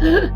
Good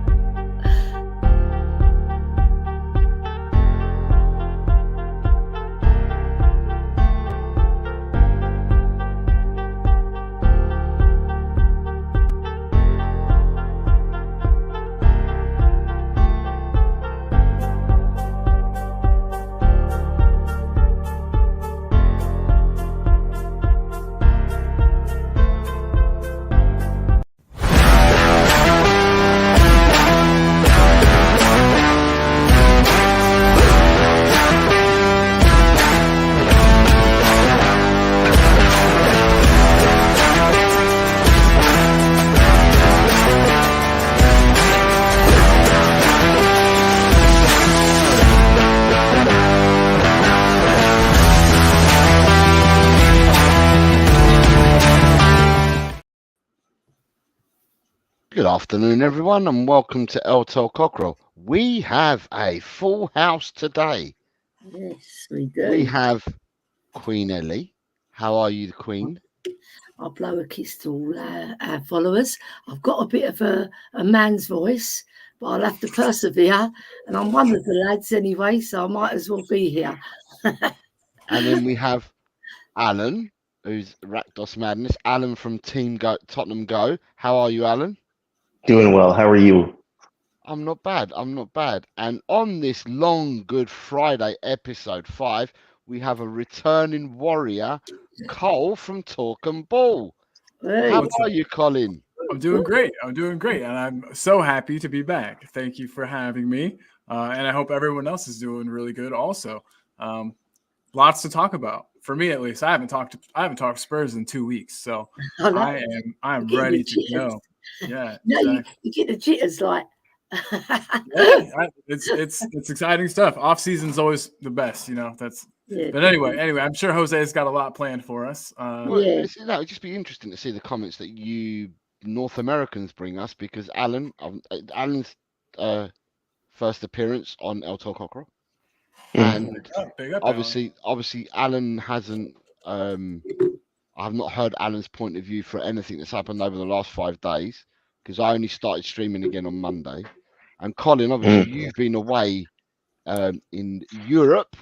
afternoon, everyone, and welcome to El Cockerel. We have a full house today. Yes, we do. We have Queen Ellie. How are you, the Queen? I'll blow a kiss to all our followers. I've got a bit of a man's voice, but I'll have to persevere. And I'm one of the lads anyway, so I might as well be here. And then we have Alan, who's Rakdos Madness. Alan from Team Tottenham Go. How are you, Alan? Doing well. How are you? I'm not bad. And on this long Good Friday episode 5, we have a returning warrior, Cole from Talk and Ball. Hey. How are you, Colin? I'm doing great. And I'm so happy to be back. Thank you for having me. And I hope everyone else is doing really good also. Lots to talk about. For me, at least, I haven't talked Spurs in 2 weeks, so I am ready to go. Yeah, no, exactly. you get the jitters like. It's exciting stuff. Off season's always the best, That's. Yeah. But anyway, I'm sure Jose's got a lot planned for us. It'd just be interesting to see the comments that you North Americans bring us, because Alan's first appearance on El Cockerel. And obviously Alan hasn't I've not heard Alan's point of view for anything that's happened over the last 5 days, because I only started streaming again on Monday. And Colin, obviously you've been away in Europe,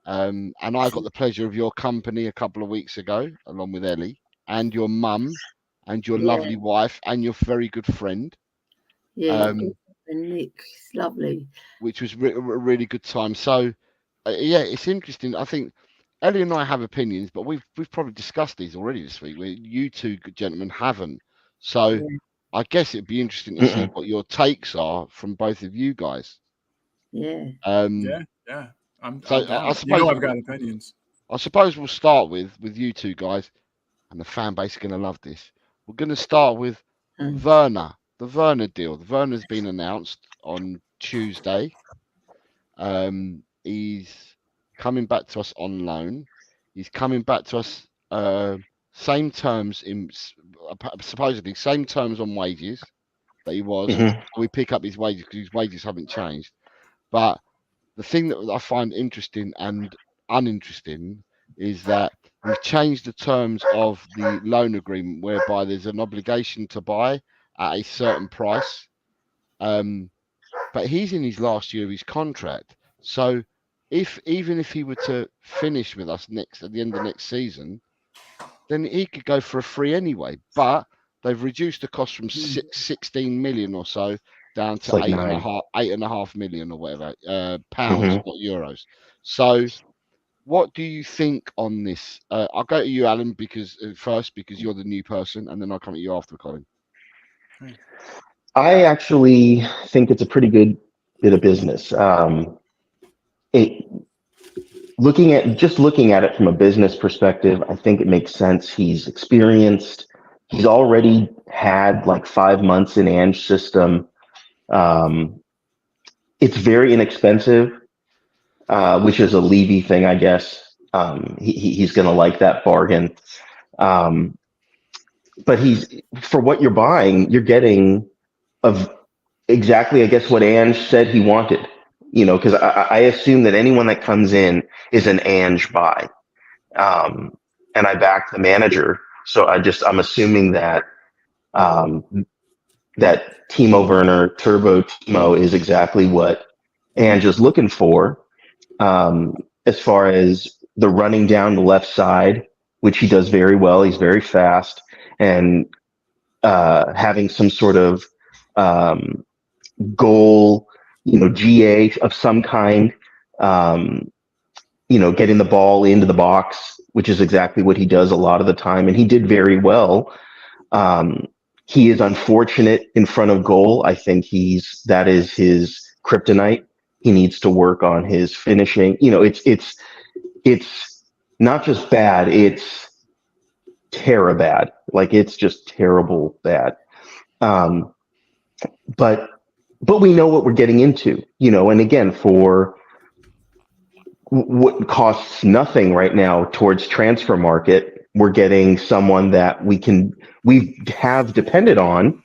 and I got the pleasure of your company a couple of weeks ago, along with Ellie and your mum and your lovely wife and your very good friend. And Nick, it's lovely. Which was a really good time. So, it's interesting. I think Ellie and I have opinions, but we've probably discussed these already this week, where you two gentlemen haven't. So, I guess it'd be interesting to see what your takes are from both of you guys. Yeah. I'm down. I suppose I've got opinions. I suppose we'll start with you two guys, and the fan base are going to love this. We're going to start with Werner. The Werner deal. The Werner's been announced on Tuesday. He's coming back to us on loan. He's coming back to us same terms supposedly same terms on wages that he was. We pick up his wages because his wages haven't changed. But the thing that I find interesting and uninteresting is that we've changed the terms of the loan agreement, whereby there's an obligation to buy at a certain price, but he's in his last year of his contract. So even if he were to finish with us at the end of next season, then he could go for a free anyway. But they've reduced the cost from 16 million or so down to like 8.5 million or whatever pounds or euros. So what do you think on this? I'll go to you, Alan, because you're the new person, and then I'll come at you after, Colin. I actually think it's a pretty good bit of business. Looking at it from a business perspective, I think it makes sense. He's experienced. He's already had like 5 months in Ange system. It's very inexpensive, which is a Levy thing, I guess. He's going to like that bargain. But for what you're buying, you're getting of exactly, I guess, what Ange said he wanted. Because I assume that anyone that comes in is an Ange buy, and I back the manager. So I'm assuming that that Timo Werner, Turbo Timo, is exactly what Ange is looking for, as far as the running down the left side, which he does very well. He's very fast, and having some sort of goal, GA of some kind, getting the ball into the box, which is exactly what he does a lot of the time. And he did very well. He is unfortunate in front of goal. I think that is his kryptonite. He needs to work on his finishing. It's not just bad, it's bad. Like, it's just terrible bad. But we know what we're getting into, and again, for what costs nothing right now towards transfer market, we're getting someone that we have depended on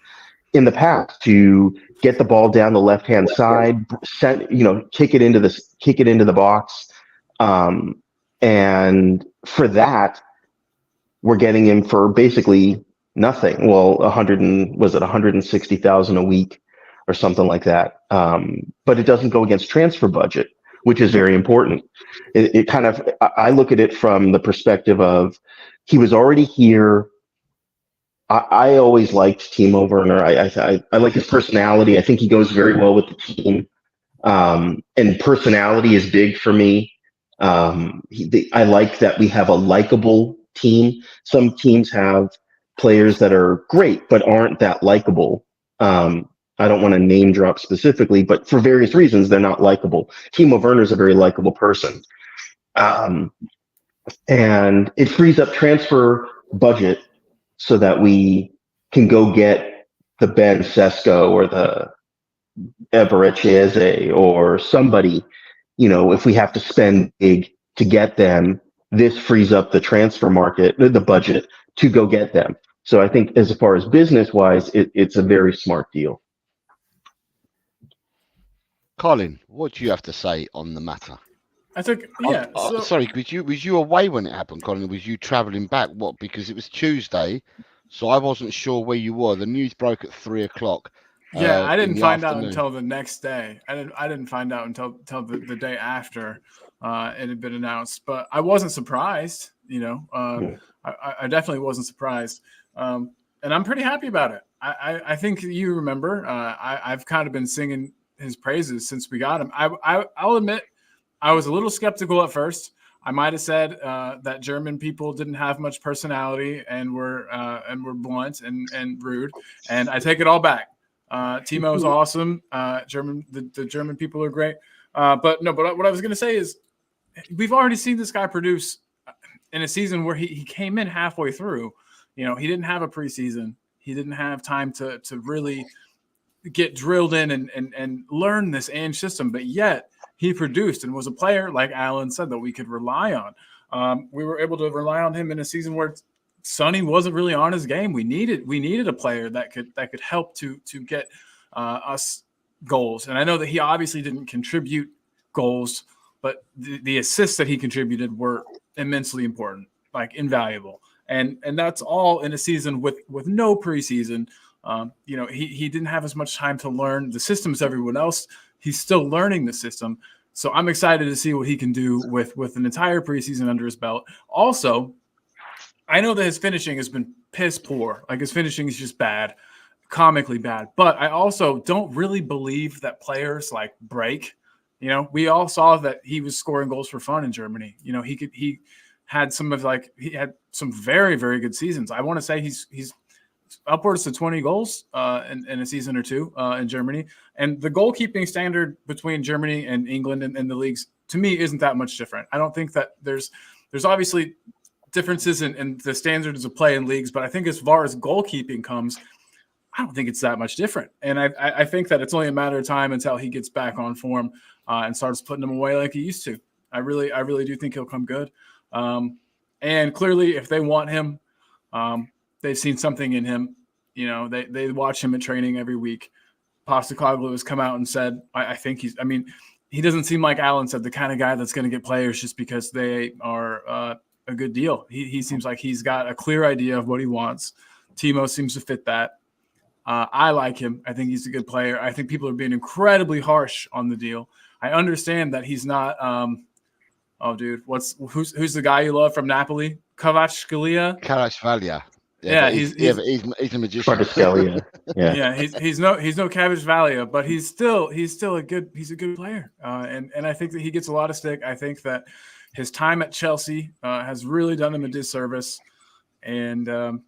in the past to get the ball down the left-hand side, kick it into the box. And for that, we're getting him for basically nothing. Well, 160,000 a week or something like that. But it doesn't go against transfer budget, which is very important. It kind of, I look at it from the perspective of, he was already here. I always liked Timo Werner. I like his personality. I think he goes very well with the team. And personality is big for me. I like that we have a likable team. Some teams have players that are great but aren't that likable. I don't want to name drop specifically, but for various reasons, they're not likable. Timo Werner is a very likable person. And it frees up transfer budget so that we can go get the Ben Sesko or the Eberecheze or somebody, if we have to spend big to get them, this frees up the transfer market, the budget, to go get them. So I think as far as business-wise, it's a very smart deal. Colin, what do you have to say on the matter? I think, sorry, was you away when it happened, Colin? Was you travelling back? What? Because it was Tuesday, so I wasn't sure where you were. The news broke at 3:00. Yeah, I didn't find out until the next day. I didn't find out until the day after it had been announced. But I wasn't surprised. I definitely wasn't surprised, and I'm pretty happy about it. I think you remember. I've kind of been singing his praises since we got him. I'll admit, I was a little skeptical at first. I might have said that German people didn't have much personality and were blunt and rude, and I take it all back. Timo's awesome. The German people are great. But what I was going to say is, we've already seen this guy produce in a season where he came in halfway through. He didn't have a preseason. He didn't have time to really get drilled in and learn this Ange system, but yet he produced and was a player, like Alan said, that we could rely on. We were able to rely on him in a season where Sonny wasn't really on his game. We needed a player that could help to get us goals. And I know that he obviously didn't contribute goals, but the assists that he contributed were immensely important, like invaluable. And that's all in a season with no preseason. He didn't have as much time to learn the system as everyone else. He's still learning the system. So I'm excited to see what he can do with an entire preseason under his belt. Also, I know that his finishing has been piss poor. Like, his finishing is just bad, comically bad. But I also don't really believe that players break. We all saw that he was scoring goals for fun in Germany. He had some very, very good seasons. I want to say he's upwards to 20 goals in a season or two in Germany. And the goalkeeping standard between Germany and England and the leagues, to me, isn't that much different. I don't think that there's obviously differences in the standards of play in leagues, but I think as far as goalkeeping comes, I don't think it's that much different. And I think that it's only a matter of time until he gets back on form and starts putting them away like he used to. I really do think he'll come good. And clearly, if they want him, they've seen something in him. They watch him at training every week. Postecoglou has come out and said, I think he doesn't seem like Alan said, the kind of guy that's going to get players just because they are a good deal. He seems like he's got a clear idea of what he wants. Timo seems to fit that. I like him. I think he's a good player. I think people are being incredibly harsh on the deal. I understand that he's not. Who's the guy you love from Napoli? Kvaratskhelia. Yeah, he's a magician. Kvaratskhelia. Yeah, he's no Kvaratskhelia, but he's a good player. And I think that he gets a lot of stick. I think that his time at Chelsea has really done him a disservice, and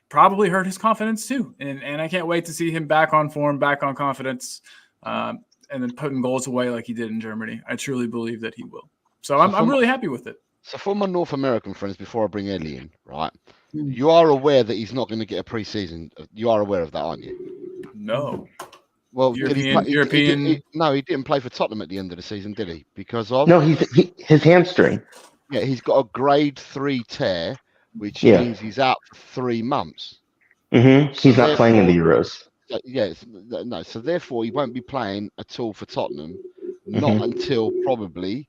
probably hurt his confidence too. And I can't wait to see him back on form, back on confidence, and then putting goals away like he did in Germany. I truly believe that he will. So I'm really happy with it. So for my North American friends, before I bring Ellie in, right, you are aware that he's not going to get a pre-season. You are aware of that, aren't you? No. Well, European. he didn't play for Tottenham at the end of the season, did he? Because of his hamstring. Yeah, he's got a grade 3 tear, which means he's out for 3 months. Mm-hmm. He's not playing in the Euros. No. So therefore, he won't be playing at all for Tottenham, not until probably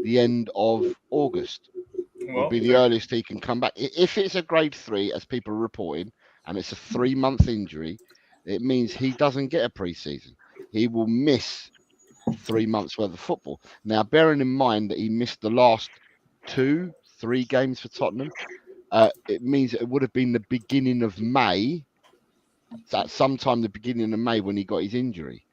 the end of August. Will be the earliest he can come back. If it's a grade 3, as people are reporting, and it's a 3-month injury, it means he doesn't get a pre-season. He will miss 3 months worth of football. Now, bearing in mind that he missed the last 2-3 games for Tottenham, it means it would have been the beginning of May, sometime the beginning of May when he got his injury,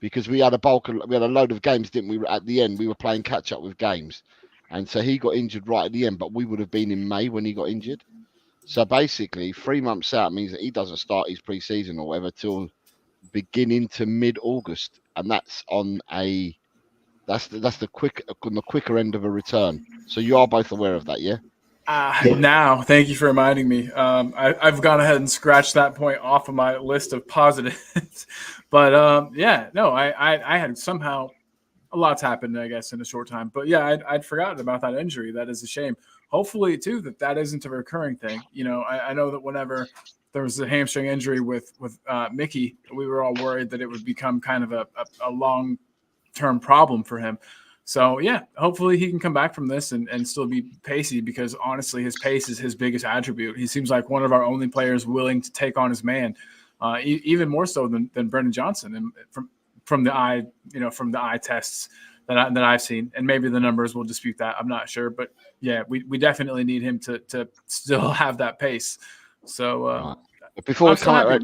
because we had a load of games, didn't we? At the end, we were playing catch up with games, and so he got injured right at the end. But we would have been in May when he got injured. So basically, 3 months out means that he doesn't start his pre-season or whatever till beginning to mid-August, and that's on the quicker end of a return. So you are both aware of that, yeah? Now, thank you for reminding me. I've gone ahead and scratched that point off of my list of positives. But I had somehow a lot's happened, I guess, in a short time. But yeah, I'd forgotten about that injury. That is a shame. Hopefully, too, that isn't a recurring thing. You know, I know that whenever there was a hamstring injury with Mickey, we were all worried that it would become kind of a long-term problem for him. So, yeah, hopefully he can come back from this and still be pacey, because, honestly, his pace is his biggest attribute. He seems like one of our only players willing to take on his man, even more so than Brendan Johnson, and from the eye tests that I've seen. And maybe the numbers will dispute that. I'm not sure. But, yeah, we definitely need him to still have that pace. So, right. Before we come out,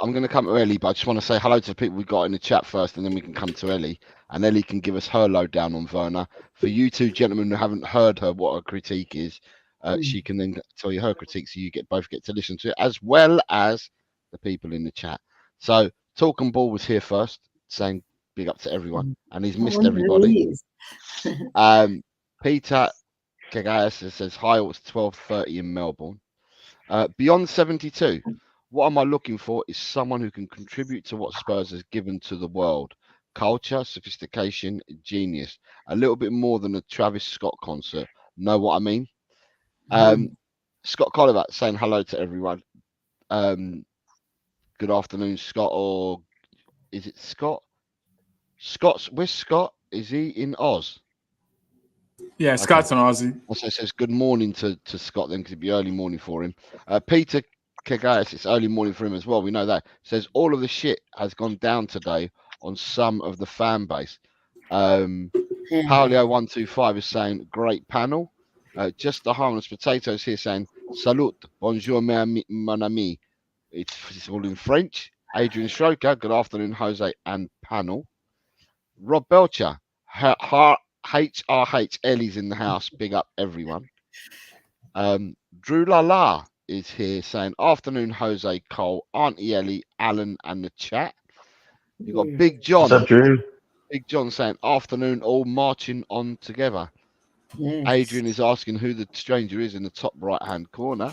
I'm going to come to Ellie, but I just want to say hello to the people we got in the chat first, and then we can come to Ellie. And Ellie can give us her lowdown on Werner. For you two gentlemen who haven't heard her what her critique is, she can then tell you her critique, so you both get to listen to it, as well as the people in the chat. So Talking Ball was here first, saying big up to everyone, and he's missed everybody. Peter Kagayas says hi. It was 12:30 in Melbourne. Beyond 72. What am I looking for is someone who can contribute to what Spurs has given to the world. Culture, sophistication, genius. A little bit more than a Travis Scott concert. Know what I mean? Scott Collivat saying hello to everyone. Good afternoon, Scott. Or is it Scott? Where's Scott? Is he in Oz? Yeah, Scott's in Aussie. Also says good morning to Scott then, because it'd be early morning for him. Peter Kagayas, it's early morning for him as well. We know that. Says all of the shit has gone down today on some of the fan base. Paolio125 is saying great panel. Just the harmless potatoes here saying salut, bonjour mon ami. It's all in French. Adrian Schroker, good afternoon, Jose and panel. Rob Belcher, HRH Ellie's in the house. Big up everyone. Drew Lala is here saying afternoon, Jose, Cole, Auntie Ellie, Alan, and the chat. You got Big John. What's up, Drew? Big John saying afternoon, all marching on together. Yes. Adrian is asking who the stranger is in the top right hand corner.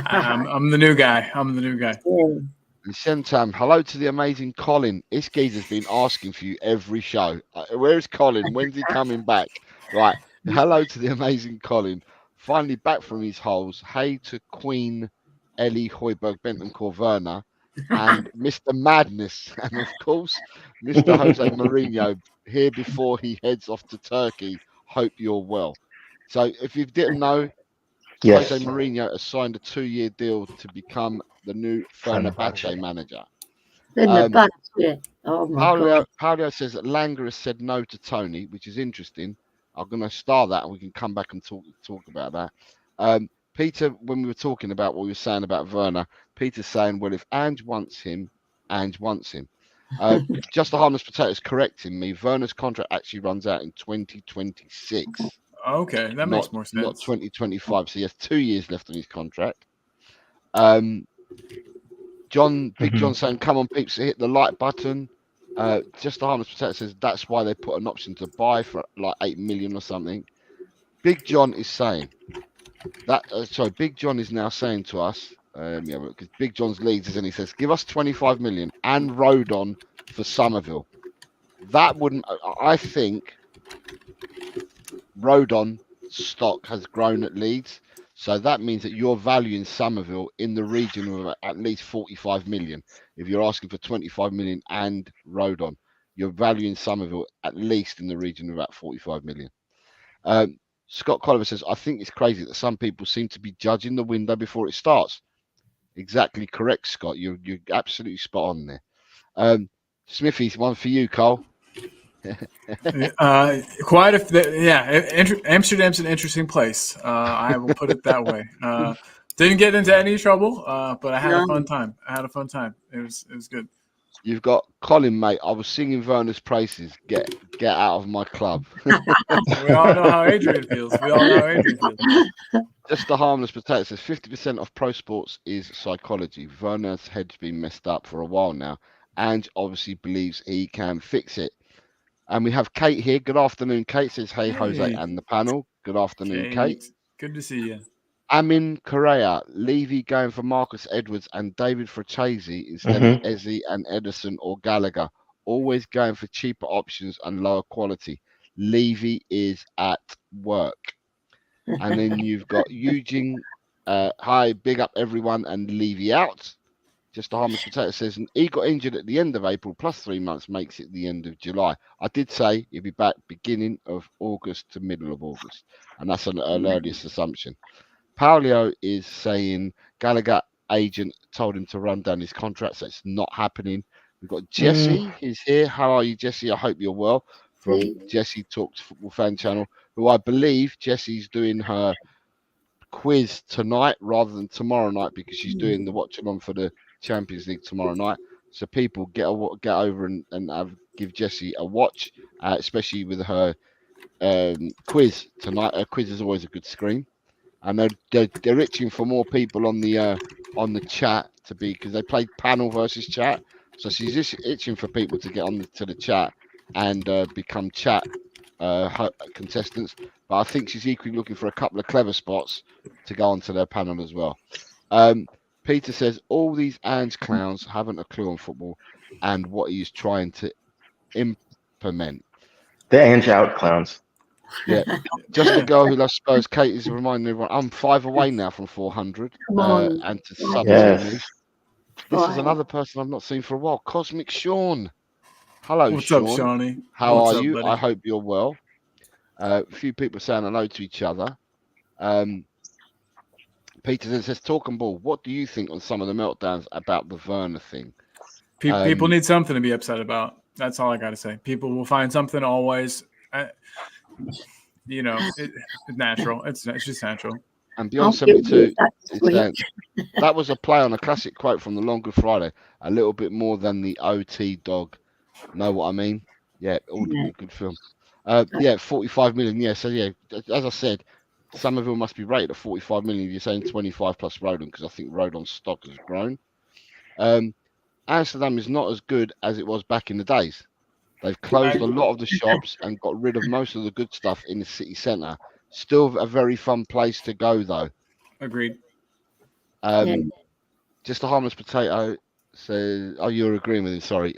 I'm the new guy. And Sentam, hello to the amazing Colin. This geezer's been asking for you every show. Where's Colin? When's he coming back? Right. Hello to the amazing Colin. Finally back from his holes. Hey to Queen Ellie Hoiberg Bentoncourt Werner and Mr. Madness. And of course, Mr. Jose Mourinho here before he heads off to Turkey. Hope you're well. So if you didn't know, Yes. Jose Mourinho has signed a 2-year deal to become the new Fenerbahce manager. Then the budget. Oh my God. Paolo says that Langer has said no to Tony, which is interesting. I'm going to star that and we can come back and talk about that. Peter, when we were talking about what we were saying about Werner, Peter's saying, well, if Ange wants him, Ange wants him. Just the harmless potato is correcting me. Werner's contract actually runs out in 2026. Okay, that makes more sense. Not 2025. So he has 2 years left on his contract. Big John saying, come on, peeps, hit the like button. Just the harmless potato says that's why they put an option to buy for like 8 million or something. Big John is saying that. Big John is now saying to us, because Big John's leads is, and he says, give us 25 million and Rodon for Somerville. That wouldn't. I think Rodon stock has grown at Leeds. So that means that you're valuing Somerville in the region of at least 45 million. If you're asking for 25 million and Rodon, you're valuing Somerville at least in the region of about 45 million. Scott Colliver says, I think it's crazy that some people seem to be judging the window before it starts. Exactly correct, Scott. You're absolutely spot on there. Smithy's one for you, Cole. Amsterdam's an interesting place. I will put it that way. Didn't get into any trouble, but I had a fun time. It was good. You've got Colin, mate. I was singing Werner's praises. Get out of my club. We all know how Adrian feels. Just the harmless potato says 50% of pro sports is psychology. Werner's head's been messed up for a while now, and obviously believes he can fix it. And we have Kate here. Good afternoon, Kate. Says, hey, Jose and the panel. Good afternoon, Kate. Good to see you. Amin Correa, Levy going for Marcus Edwards and David Frachese instead of Eze and Edison or Gallagher. Always going for cheaper options and lower quality. Levy is at work. And then you've got Eugene. Hi, big up everyone and Levy out. Just a harmless potato says, he got injured at the end of April, plus 3 months makes it the end of July. I did say he'll be back beginning of August to middle of August. And that's an earliest assumption. Paulio is saying Gallagher agent told him to run down his contract, so it's not happening. We've got Jesse. He's here. How are you, Jesse? I hope you're well. From Jesse Talks Football Fan Channel, who I believe Jesse's doing her quiz tonight rather than tomorrow night because she's doing the watching on for the Champions League tomorrow night. So people get over and give Jessie a watch, especially with her quiz tonight. Her quiz is always a good screen. And they're itching for more people on the chat to be, because they played panel versus chat. So she's just itching for people to get to the chat and become chat contestants. But I think she's equally looking for a couple of clever spots to go onto their panel as well. Peter says all these Ange clowns haven't a clue on football and what he's trying to implement. The Ange out clowns. Yeah, just the girl who loves Spurs. Kate is reminding everyone I'm 5 away now from 400. And to sub me. This is another person I've not seen for a while. Cosmic Sean. Hello, What's Sean. up, Shawnee? How are you? Buddy? I hope you're well. A few people saying hello to each other. Peter then says, talk and ball. What do you think on some of the meltdowns about the Werner thing? People need something to be upset about. That's all I got to say. People will find something always. It's natural. It's just natural. And Beyond 72 is saying, that was a play on a classic quote from the Long Good Friday. A little bit more than the OT dog. Know what I mean? Yeah, good film. 45 million. Yeah, so yeah, as I said, Somerville must be rated at 45 million. You're saying 25 plus Rodon, because I think Rodon's stock has grown. Amsterdam is not as good as it was back in the days. They've closed a lot of the shops and got rid of most of the good stuff in the city centre. Still a very fun place to go, though. Agreed. Just a harmless potato says, oh, you're agreeing with him, sorry.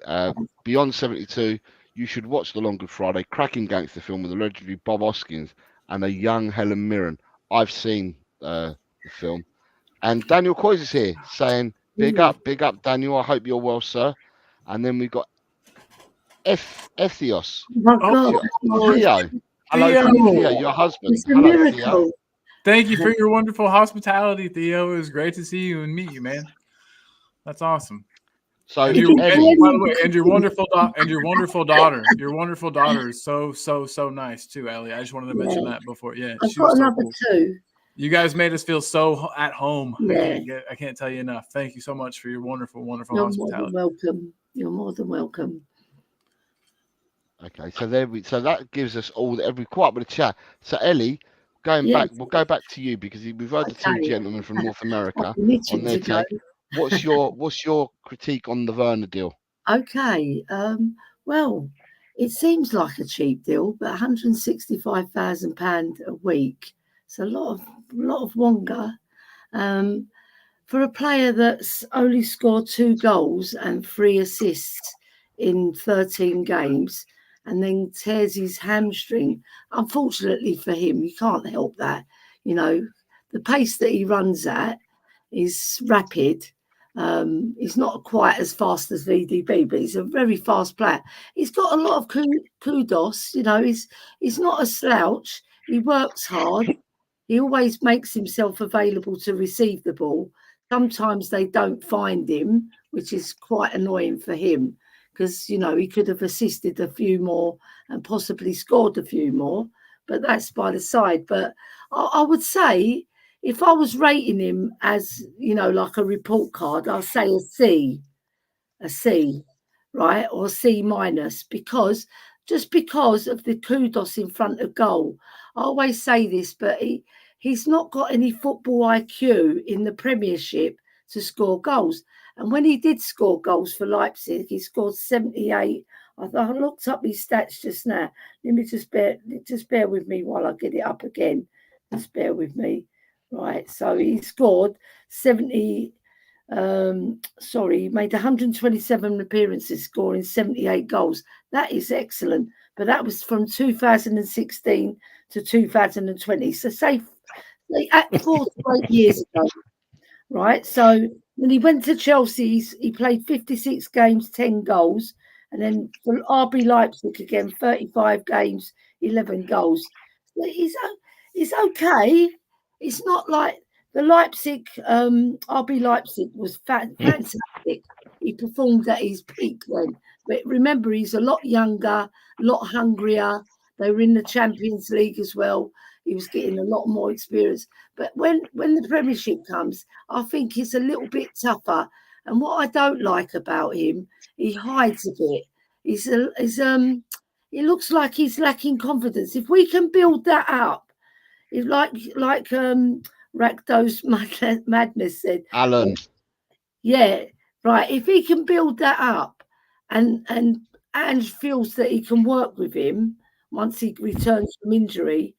Beyond 72, you should watch The Long Good Friday, cracking gangster film with the legendary Bob Hoskins and a young Helen Mirren. I've seen the film. And Daniel Coys is here saying, big up, Daniel. I hope you're well, sir. And then we've got Theo. Hello, Theo, your husband. It's a miracle. Thank you for your wonderful hospitality, Theo. It was great to see you and meet you, man. That's awesome. So, And Ellie, by the way, and your wonderful daughter. Your wonderful daughter is so nice too, Ellie. I just wanted to mention that before. Yeah, I've she got was so another cool. 2. You guys made us feel so at home. Yeah. I can't tell you enough. Thank you so much for your wonderful You're hospitality. more than welcome. You're more than welcome. Okay, so that gives us quite a bit of chat. So Ellie, we'll go back to you because we've heard the 2 gentlemen from North America on their take. What's your critique on the Werner deal? Okay, well, it seems like a cheap deal, but £165,000 a week. It's a lot of wonga. For a player that's only scored 2 goals and 3 assists in 13 games and then tears his hamstring, unfortunately for him, you can't help that. You know, the pace that he runs at is rapid. He's not quite as fast as VDB, but he's a very fast player. He's got a lot of kudos. You know, he's not a slouch. He works hard. He always makes himself available to receive the ball. Sometimes they don't find him, which is quite annoying for him because, you know, he could have assisted a few more and possibly scored a few more, but that's by the side. But I would say if I was rating him as, you know, like a report card, I'll say a C, right? Or C minus, because of the kudos in front of goal. I always say this, but he's not got any football IQ in the Premiership to score goals. And when he did score goals for Leipzig, he scored 78. I looked up his stats just now. Let me just bear with me while I get it up again. Just bear with me. Right, so he scored 70. He made 127 appearances, scoring 78 goals. That is excellent. But that was from 2016 to 2020. So say at 4 years ago, right? So when he went to Chelsea, he played 56 games, 10 goals. And then for RB Leipzig again, 35 games, 11 goals. He's okay. It's not like the Leipzig, RB Leipzig was fantastic. He performed at his peak then. But remember, he's a lot younger, a lot hungrier. They were in the Champions League as well. He was getting a lot more experience. But when the Premiership comes, I think it's a little bit tougher. And what I don't like about him, he hides a bit. He looks like he's lacking confidence. If we can build that up, if like Rakdos Madness said, Alan. Yeah, right. If he can build that up, and Ange feels that he can work with him once he returns from injury,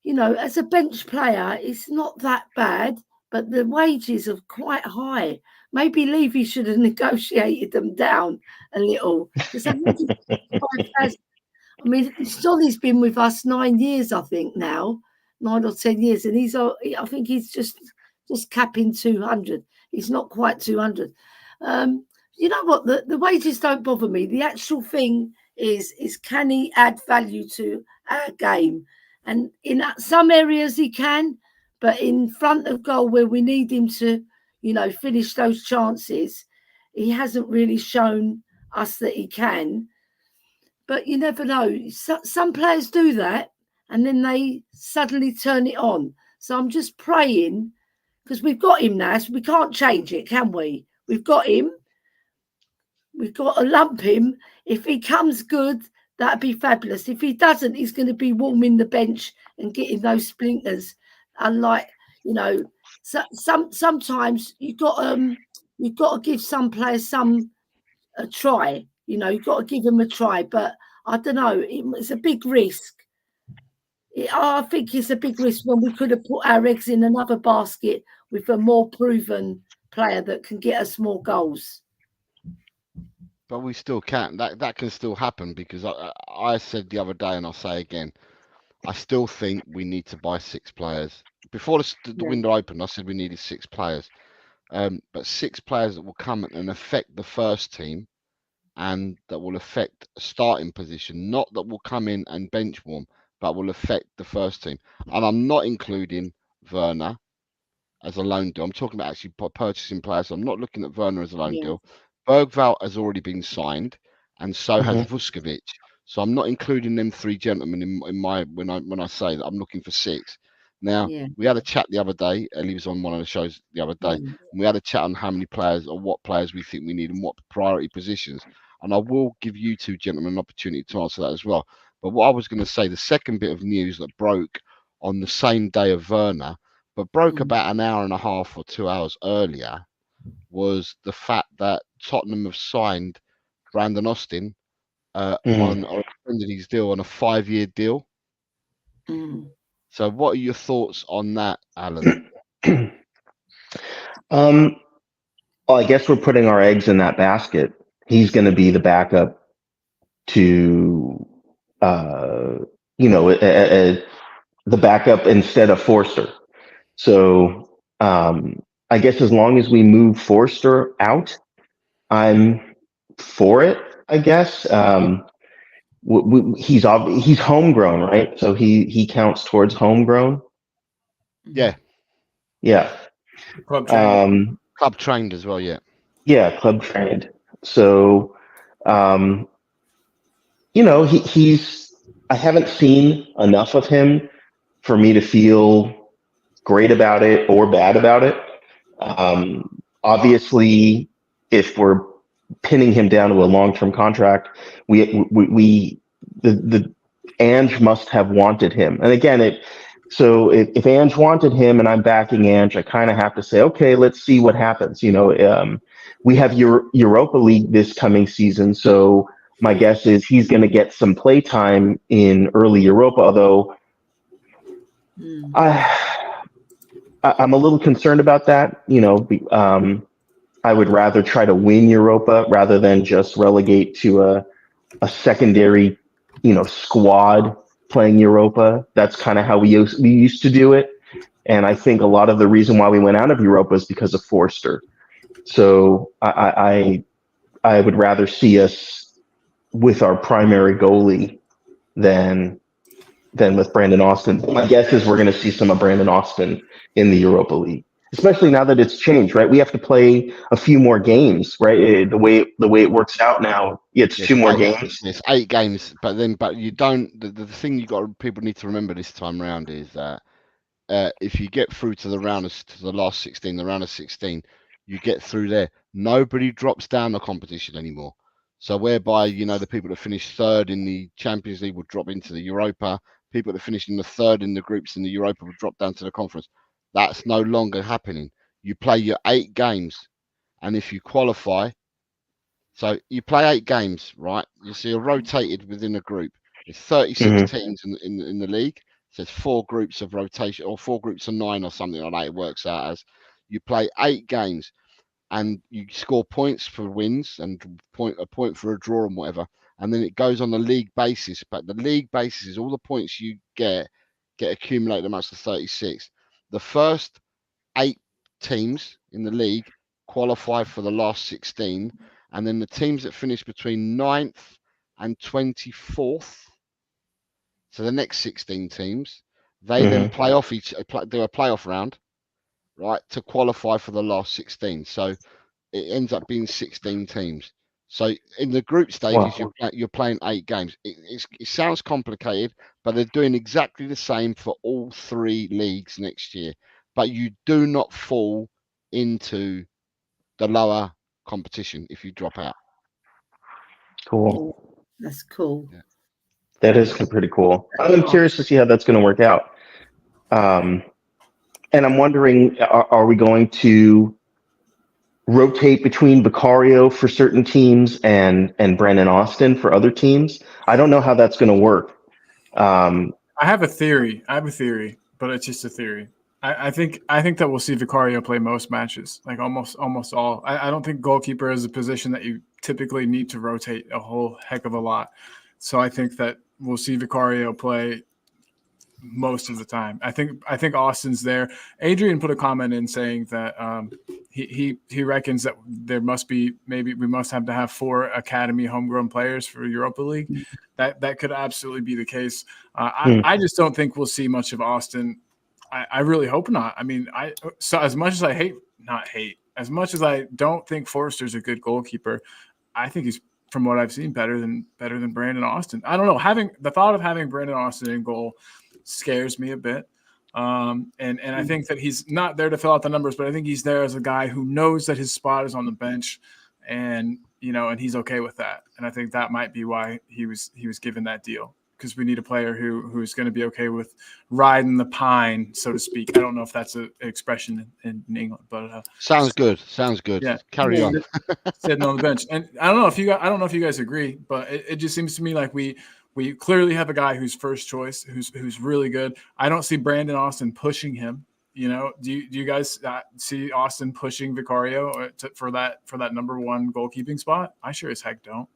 you know, as a bench player, it's not that bad, but the wages are quite high. Maybe Levy should have negotiated them down a little. Because I mean, Solly's been with us 9 years, I think now, 9 or 10 years, and I think he's just capping 200. He's not quite 200. You know what? The wages don't bother me. The actual thing is can he add value to our game? And in some areas he can, but in front of goal where we need him to, you know, finish those chances, he hasn't really shown us that he can. But you never know. Some players do that and then they suddenly turn it on. So I'm just praying, because we've got him now, so we can't change it, can we? We've got him. We've got to lump him. If he comes good, that'd be fabulous. If he doesn't, he's going to be warming the bench and getting those splinters. Unlike, you know, sometimes you've got to give some players a try. You know, you've got to give them a try. But I don't know. It's a big risk. I think it's a big risk when we could have put our eggs in another basket with a more proven player that can get us more goals. But we still can. That can still happen, because I said the other day, and I'll say again, I still think we need to buy 6 players. Before the window opened, I said we needed 6 players. But 6 players that will come and affect the first team and that will affect a starting position, not that will come in and bench warm, but will affect the first team. And I'm not including Werner as a loan deal. I'm talking about actually purchasing players. I'm not looking at Werner as a loan deal. Bergvall has already been signed, and so has Vuskovic. So I'm not including them three gentlemen in my when I say that I'm looking for 6. Now we had a chat the other day. Ellie was on one of the shows the other day, and we had a chat on how many players or what players we think we need and what priority positions. And I will give you two gentlemen an opportunity to answer that as well. But what I was going to say, the second bit of news that broke on the same day of Werner, but broke about an hour and a half or 2 hours earlier, was the fact that Tottenham have signed Brandon Austin on or extended his deal on a 5-year deal. So what are your thoughts on that, Alan? Well, I guess we're putting our eggs in that basket. He's going to be the backup to, the backup instead of Forster. So I guess as long as we move Forster out, I'm for it, I guess. He's homegrown, right? So he counts towards homegrown. Yeah. Club trained. Club trained as well, yeah. Yeah, club trained. So, he's. I haven't seen enough of him for me to feel great about it or bad about it. Obviously, if we're pinning him down to a long-term contract, the Ange must have wanted him. And again, if Ange wanted him and I'm backing Ange, I kind of have to say, okay, let's see what happens. We have Europa League this coming season, so my guess is he's going to get some play time in early Europa, although I'm a little concerned about that. I would rather try to win Europa rather than just relegate to a secondary, squad playing Europa. That's kind of how we used to do it. And I think a lot of the reason why we went out of Europa is because of Forster. So I would rather see us with our primary goalie than with Brandon Austin. My guess is we're going to see some of Brandon Austin in the Europa League, especially now that it's changed, right? We have to play a few more games, right? The way it works out now, it's 2 more games. It's 8 games, but you don't. The thing people need to remember this time around is that if you get through to the last 16, the round of 16, you get through there. Nobody drops down the competition anymore. So whereby, the people that finish 3rd in the Champions League will drop into the Europa. People that finish in the 3rd in the groups in the Europa will drop down to the conference. That's no longer happening. You play your 8 games, and if you qualify, so you play 8 games, right? You're rotated within a group. There's 36 teams in the league. So it's 4 groups of rotation, or 4 groups of 9 or something like that. It works out as you play 8 games. And you score points for wins and a point for a draw and whatever. And then it goes on the league basis. But the league basis is all the points you get accumulated amongst the 36. The first 8 teams in the league qualify for the last 16. And then the teams that finish between 9th and 24th, so the next 16 teams, they then do a playoff round, right, to qualify for the last 16. So it ends up being 16 teams. So in the group stages, you're playing 8 games. It sounds complicated, but they're doing exactly the same for all 3 leagues next year. But you do not fall into the lower competition if you drop out. Cool. That's cool. Yeah. That is pretty cool. I'm curious to see how that's going to work out. And I'm wondering, are we going to rotate between Vicario for certain teams and Brandon Austin for other teams? I don't know how that's going to work. I have a theory, but it's just a theory. I think that we'll see Vicario play most matches, like almost all. I don't think goalkeeper is a position that you typically need to rotate a whole heck of a lot. So I think that we'll see Vicario play most of the time. I think Austin's there. Adrian put a comment in saying that he reckons that we must have to have 4 academy homegrown players for Europa League. That could absolutely be the case. I just don't think we'll see much of Austin. I really hope not. I mean, so as much as I as much as I don't think Forster's a good goalkeeper, I think he's, from what I've seen, better than Brandon Austin. I don't know. The thought of having Brandon Austin in goal scares me a bit. And I think that he's not there to fill out the numbers, but I think he's there as a guy who knows that his spot is on the bench, and and he's okay with that. And I think that might be why he was given that deal, because we need a player who's going to be okay with riding the pine, so to speak. I don't know if that's an expression in England, but sounds good. Yeah, carry on. Sitting on the bench, and I don't know if you guys agree, but it just seems to me like we clearly have a guy who's first choice, who's really good. I don't see Brandon Austin pushing him. Do you guys see Austin pushing Vicario for that number one goalkeeping spot? I sure as heck don't.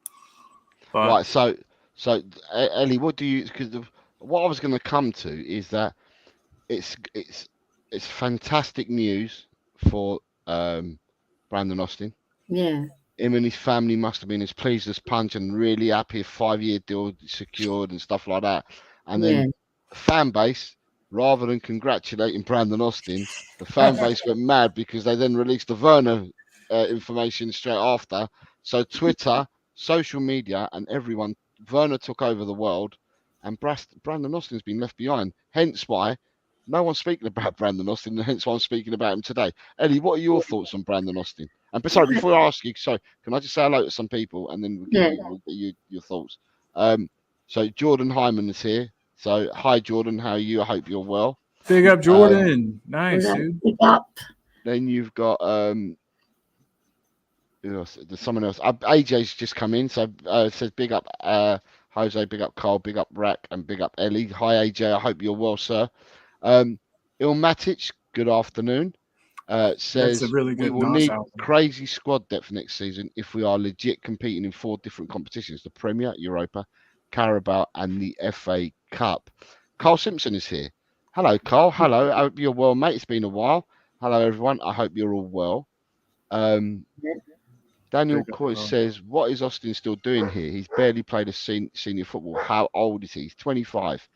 But, right. So Ellie, what do you? Because what I was going to come to is that it's fantastic news for Brandon Austin. Yeah. Him and his family must have been as pleased as punch and really happy. A 5-year deal secured and stuff like that. And then the fan base, rather than congratulating Brandon Austin, the fan base went mad because they then released the Werner information straight after. So Twitter, social media, and everyone, Werner took over the world, and Brandon Austin's been left behind. Hence why no one's speaking about Brandon Austin, and hence why I'm speaking about him today. Ellie, what are your thoughts on Brandon Austin? And sorry, before I ask you, can I just say hello to some people, and then we'll get your thoughts. So Jordan Hyman is here. So hi, Jordan. How are you? I hope you're well. Big up, Jordan. Nice, dude. Big up. Then you've got there's someone else. AJ's just come in, so it says big up Jose, big up Carl, big up Rack, and big up Ellie. Hi AJ, I hope you're well, sir. Ilmatic, good afternoon. Says really good we will need crazy squad depth next season if we are legit competing in 4 different competitions: the Premier, Europa, Carabao, and the FA Cup. Carl Simpson is here. Hello, Carl. Hello. I hope you're well, mate. It's been a while. Hello, everyone. I hope you're all well. Daniel Coy says, what is Austin still doing here? He's barely played a senior football. How old is he? He's 25.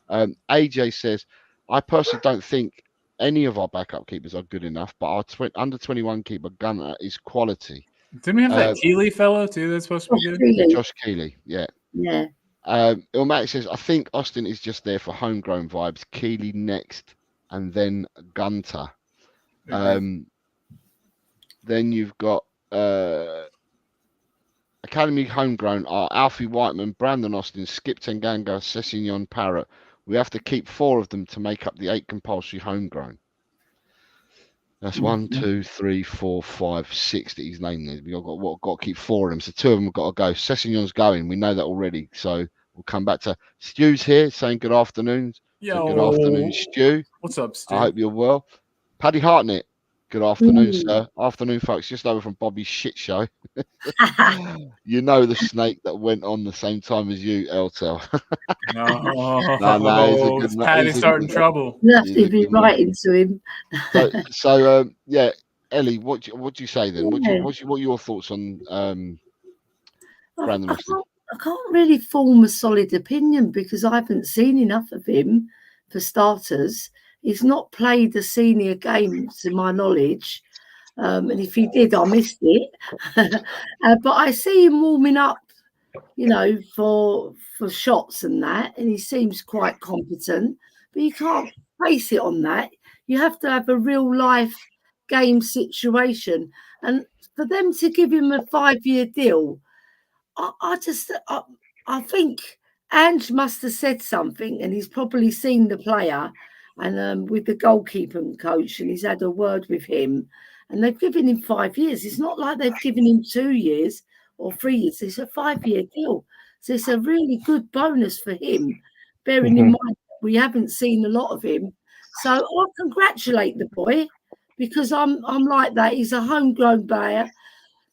AJ says, I personally don't think any of our backup keepers are good enough, but our under 21 keeper Gunner is quality. Didn't we have that Keeley fellow too that's supposed to be good? Josh Keeley, yeah. Ilmatic says, I think Austin is just there for homegrown vibes. Keeley next, and then Gunter. Then you've got Academy homegrown are Alfie Whiteman, Brandon Austin, Skip Tanganga, Sessignon, Parrott. We have to keep 4 of them to make up the 8 compulsory homegrown. That's 1, 2, 3, 4, 5, 6 that he's named there. We've got to keep 4 of them. So 2 of them have got to go. Sessignon's going. We know that already. So we'll come back to Stu's here saying good afternoon. Yo. Good afternoon, Stu. What's up, Stu? I hope you're well. Paddy Hartnett. Good afternoon, sir. Afternoon, folks. Just over from Bobby's shit show. You know the snake that went on the same time as you, Eltel. No, Paddy's starting trouble. You have to be writing to him. So yeah, Ellie, what do you say then? What are your thoughts on Brandon Austin? I can't really form a solid opinion because I haven't seen enough of him. For starters, he's not played a senior game to my knowledge. And if he did, I missed it. But I see him warming up, for shots and that. And he seems quite competent. But you can't base it on that. You have to have a real life game situation. And for them to give him a 5-year deal, I think Ange must have said something, and he's probably seen the player and with the goalkeeping coach, and he's had a word with him, and they've given him 5 years. It's not like they've given him 2 years or 3 years. It's a 5-year deal. So it's a really good bonus for him, bearing in mind that we haven't seen a lot of him. So I congratulate the boy because I'm like that. He's a homegrown player.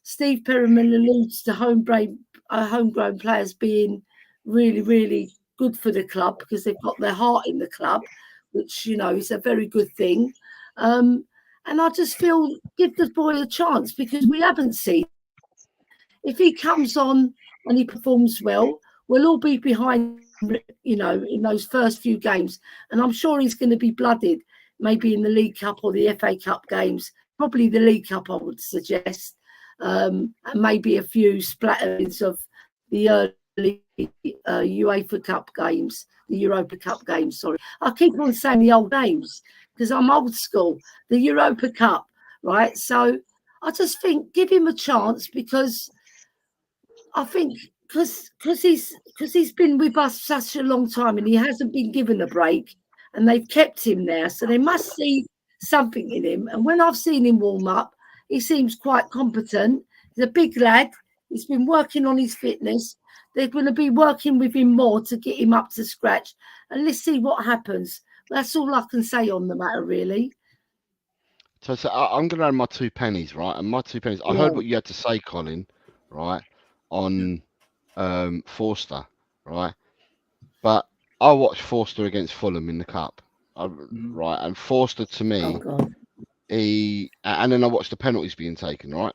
Steve Perriman alludes to homegrown players being really, really good for the club because they've got their heart in the club, which, is a very good thing. And I just feel give the boy a chance because we haven't seen. If he comes on and he performs well, we'll all be behind, in those first few games. And I'm sure he's going to be blooded maybe in the League Cup or the FA Cup games. Probably the League Cup, I would suggest, and maybe a few splatterings of the early UEFA Cup games, the Europa Cup games. Sorry, I keep on saying the old names because I'm old school. The Europa Cup, right? So I just think give him a chance, because I think because he's been with us such a long time and he hasn't been given a break, and they've kept him there, so they must see something in him. And when I've seen him warm up, he seems quite competent. He's a big lad. He's been working on his fitness. They're going to be working with him more to get him up to scratch. And let's see what happens. That's all I can say on the matter, really. So I'm going to add my 2 pennies, right? And my 2 pennies, I heard what you had to say, Colin, right, on Forster, right? But I watched Forster against Fulham in the Cup, right? And Forster, to me, and then I watched the penalties being taken, right?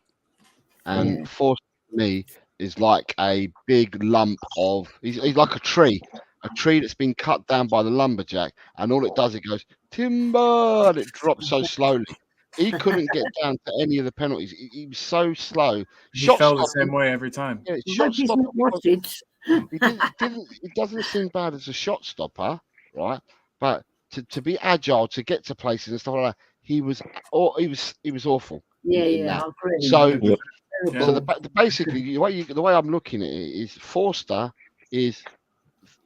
And Forster, to me, is like a big lump of, he's like a tree that's been cut down by the lumberjack, and all it does, it goes, timber, and it drops so slowly. He couldn't get down to any of the penalties. He was so slow. He fell the same way every time. Yeah, it doesn't seem bad as a shot stopper, right? But to be agile, to get to places and stuff like that, he was awful. Yeah, I agree. So basically, the way I'm looking at it is Forster is.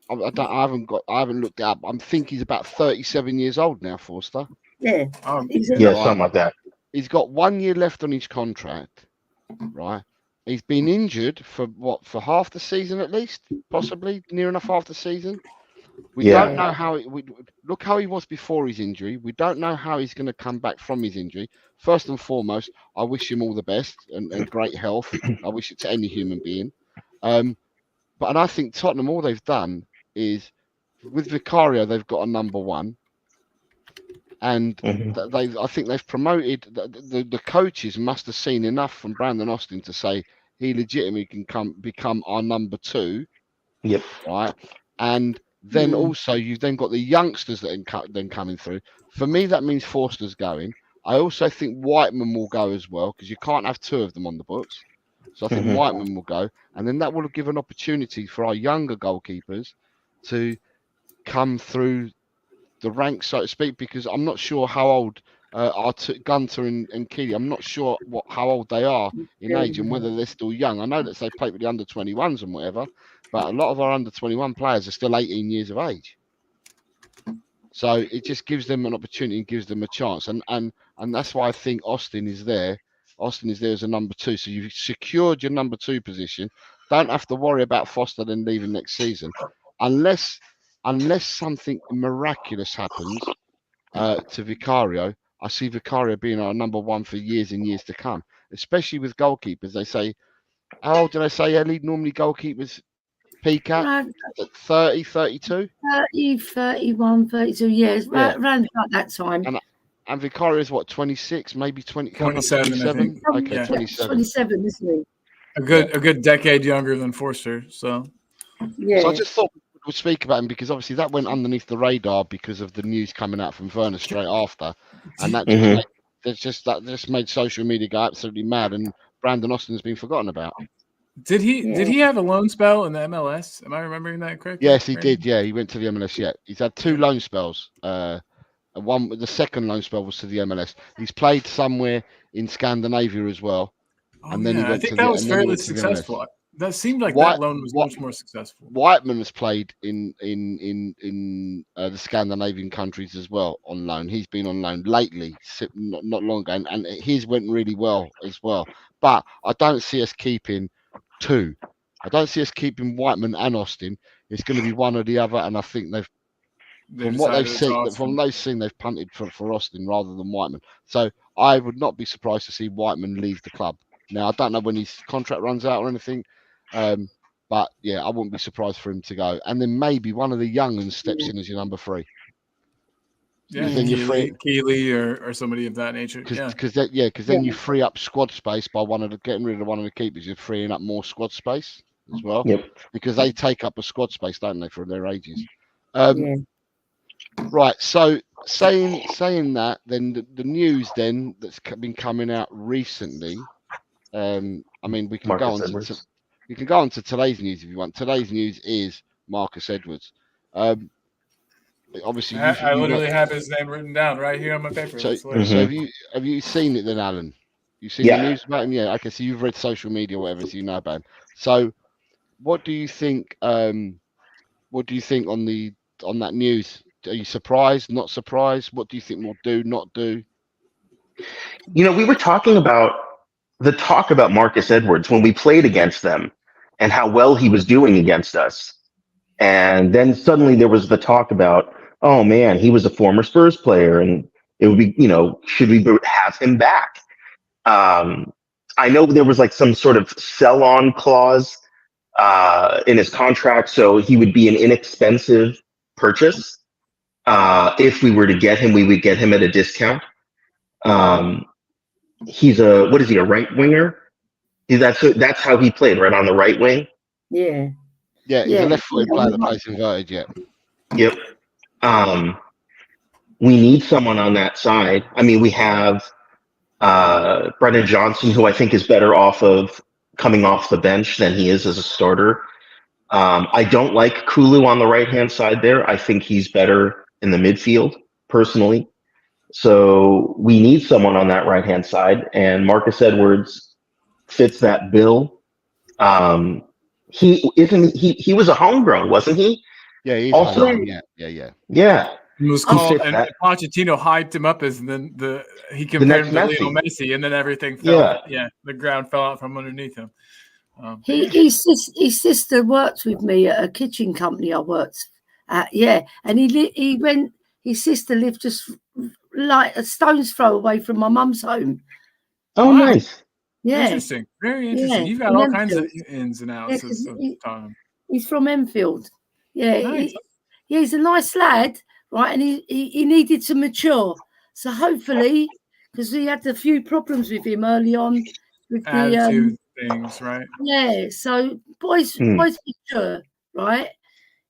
I haven't looked it up. I think he's about 37 years old now, Forster. Yeah, something like that. He's got 1 year left on his contract, right? He's been injured for half the season at least, possibly near enough half the season. We don't know how. Look how he was before his injury. We don't know how he's going to come back from his injury. First and foremost, I wish him all the best and great health. I wish it to any human being. But I think Tottenham, all they've done is, with Vicario, they've got a number 1. And I think they've promoted, the coaches must have seen enough from Brandon Austin to say he legitimately can become our number 2. Yep. Right. And then also you've then got the youngsters that are then coming through. For me, that means Forster's going. I also think Whiteman will go as well, because you can't have 2 of them on the books. So I think Whiteman will go, and then that will give an opportunity for our younger goalkeepers to come through the ranks, so to speak, because I'm not sure how old Gunter and Keeley, I'm not sure how old they are in age and whether they're still young. I know that they play with the under 21s and whatever, but a lot of our under 21 players are still 18 years of age. So it just gives them an opportunity and gives them a chance. And that's why I think Austin is there. Austin is there as a number 2. So you've secured your number 2 position. Don't have to worry about Foster then leaving next season. Unless something miraculous happens to Vicario, I see Vicario being our number 1 for years and years to come, especially with goalkeepers. They say, how old do they say, Ellie, normally goalkeepers peak at? 30, 32? 30, 31, 32 years, around about that time. And Vicario is what, 26, maybe 27? 27? Okay, yeah. 27, isn't he? A good decade younger than Forster. So I just thought we'd speak about him because obviously that went underneath the radar because of the news coming out from Werner straight after, and that just made social media go absolutely mad, and Brandon Austin's been forgotten about. Did he have a loan spell in the MLS? Am I remembering that correctly? Yes, he did. Yeah, he went to the MLS. Yeah, he's had 2 loan spells. The second loan spell was to the MLS. He's played somewhere in Scandinavia as well. And then he went that was fairly successful. That seemed like that loan was much more successful. Whiteman has played in the Scandinavian countries as well on loan. He's been on loan lately, not long ago, and his went really well as well. But I don't see us keeping 2. I don't see us keeping Whiteman and Austin. It's going to be one or the other, and I think from what they've seen, they've punted for Austin rather than Whiteman. So I would not be surprised to see Whiteman leave the club. Now, I don't know when his contract runs out or anything, but yeah, I wouldn't be surprised for him to go. And then maybe one of the young ones steps in as your number 3. Yeah, Keeley or somebody of that nature. Because then you free up squad space by getting rid of one of the keepers. You're freeing up more squad space as well. Yep. Because they take up a squad space, don't they, for their ages. Right. So saying that, then the news then that's been coming out recently. I mean, we can go Marcus on Edwards. you can go on to today's news if you want. Today's news is Marcus Edwards. Obviously, I literally have his name written down right here on my paper. so Let's look. so have you seen it then, Alan? You seen the Yeah. news about him? Yeah. Okay. So you've read social media, or whatever, so you know about him. So, what do you think? What do you think on that news? Are you surprised? Not surprised? What do you think will do? Not do? You know, we were talking about the talk about Marcus Edwards when we played against them and how well he was doing against us. And then suddenly there was the talk about, oh man, he was a former Spurs player and it would be, should we have him back? I know there was like some sort of sell on clause in his contract. So he would be an inexpensive purchase. If we were to get him, we would get him at a discount. He's a right winger? That's how he played, right on the right wing. Yeah. Yeah, he's a left-footed player that plays inverted. Yeah. Yep. We need someone on that side. I mean, we have Brennan Johnson, who I think is better off of coming off the bench than he is as a starter. I don't like Kulu on the right-hand side there. I think he's better in the midfield, personally. So we need someone on that right-hand side, and Marcus Edwards fits that bill. He was a homegrown, wasn't he? Yeah, he's also. Yeah. He was called, and Pochettino hyped him up as he compared him to Lionel Messi, and then everything fell. Yeah, the ground fell out from underneath him. His sister worked with me at a kitchen company I worked at. Yeah, and he went. His sister lived just like a stone's throw away from my mum's home. Oh, wow. Nice. Yeah. Interesting. Very interesting. Yeah. You've got all kinds of ins and outs of time. He's from Enfield. Yeah. Nice. He's a nice lad, right? And he needed to mature. So hopefully, because we had a few problems with him early on with attitude things, right? Yeah. So boys mature, right?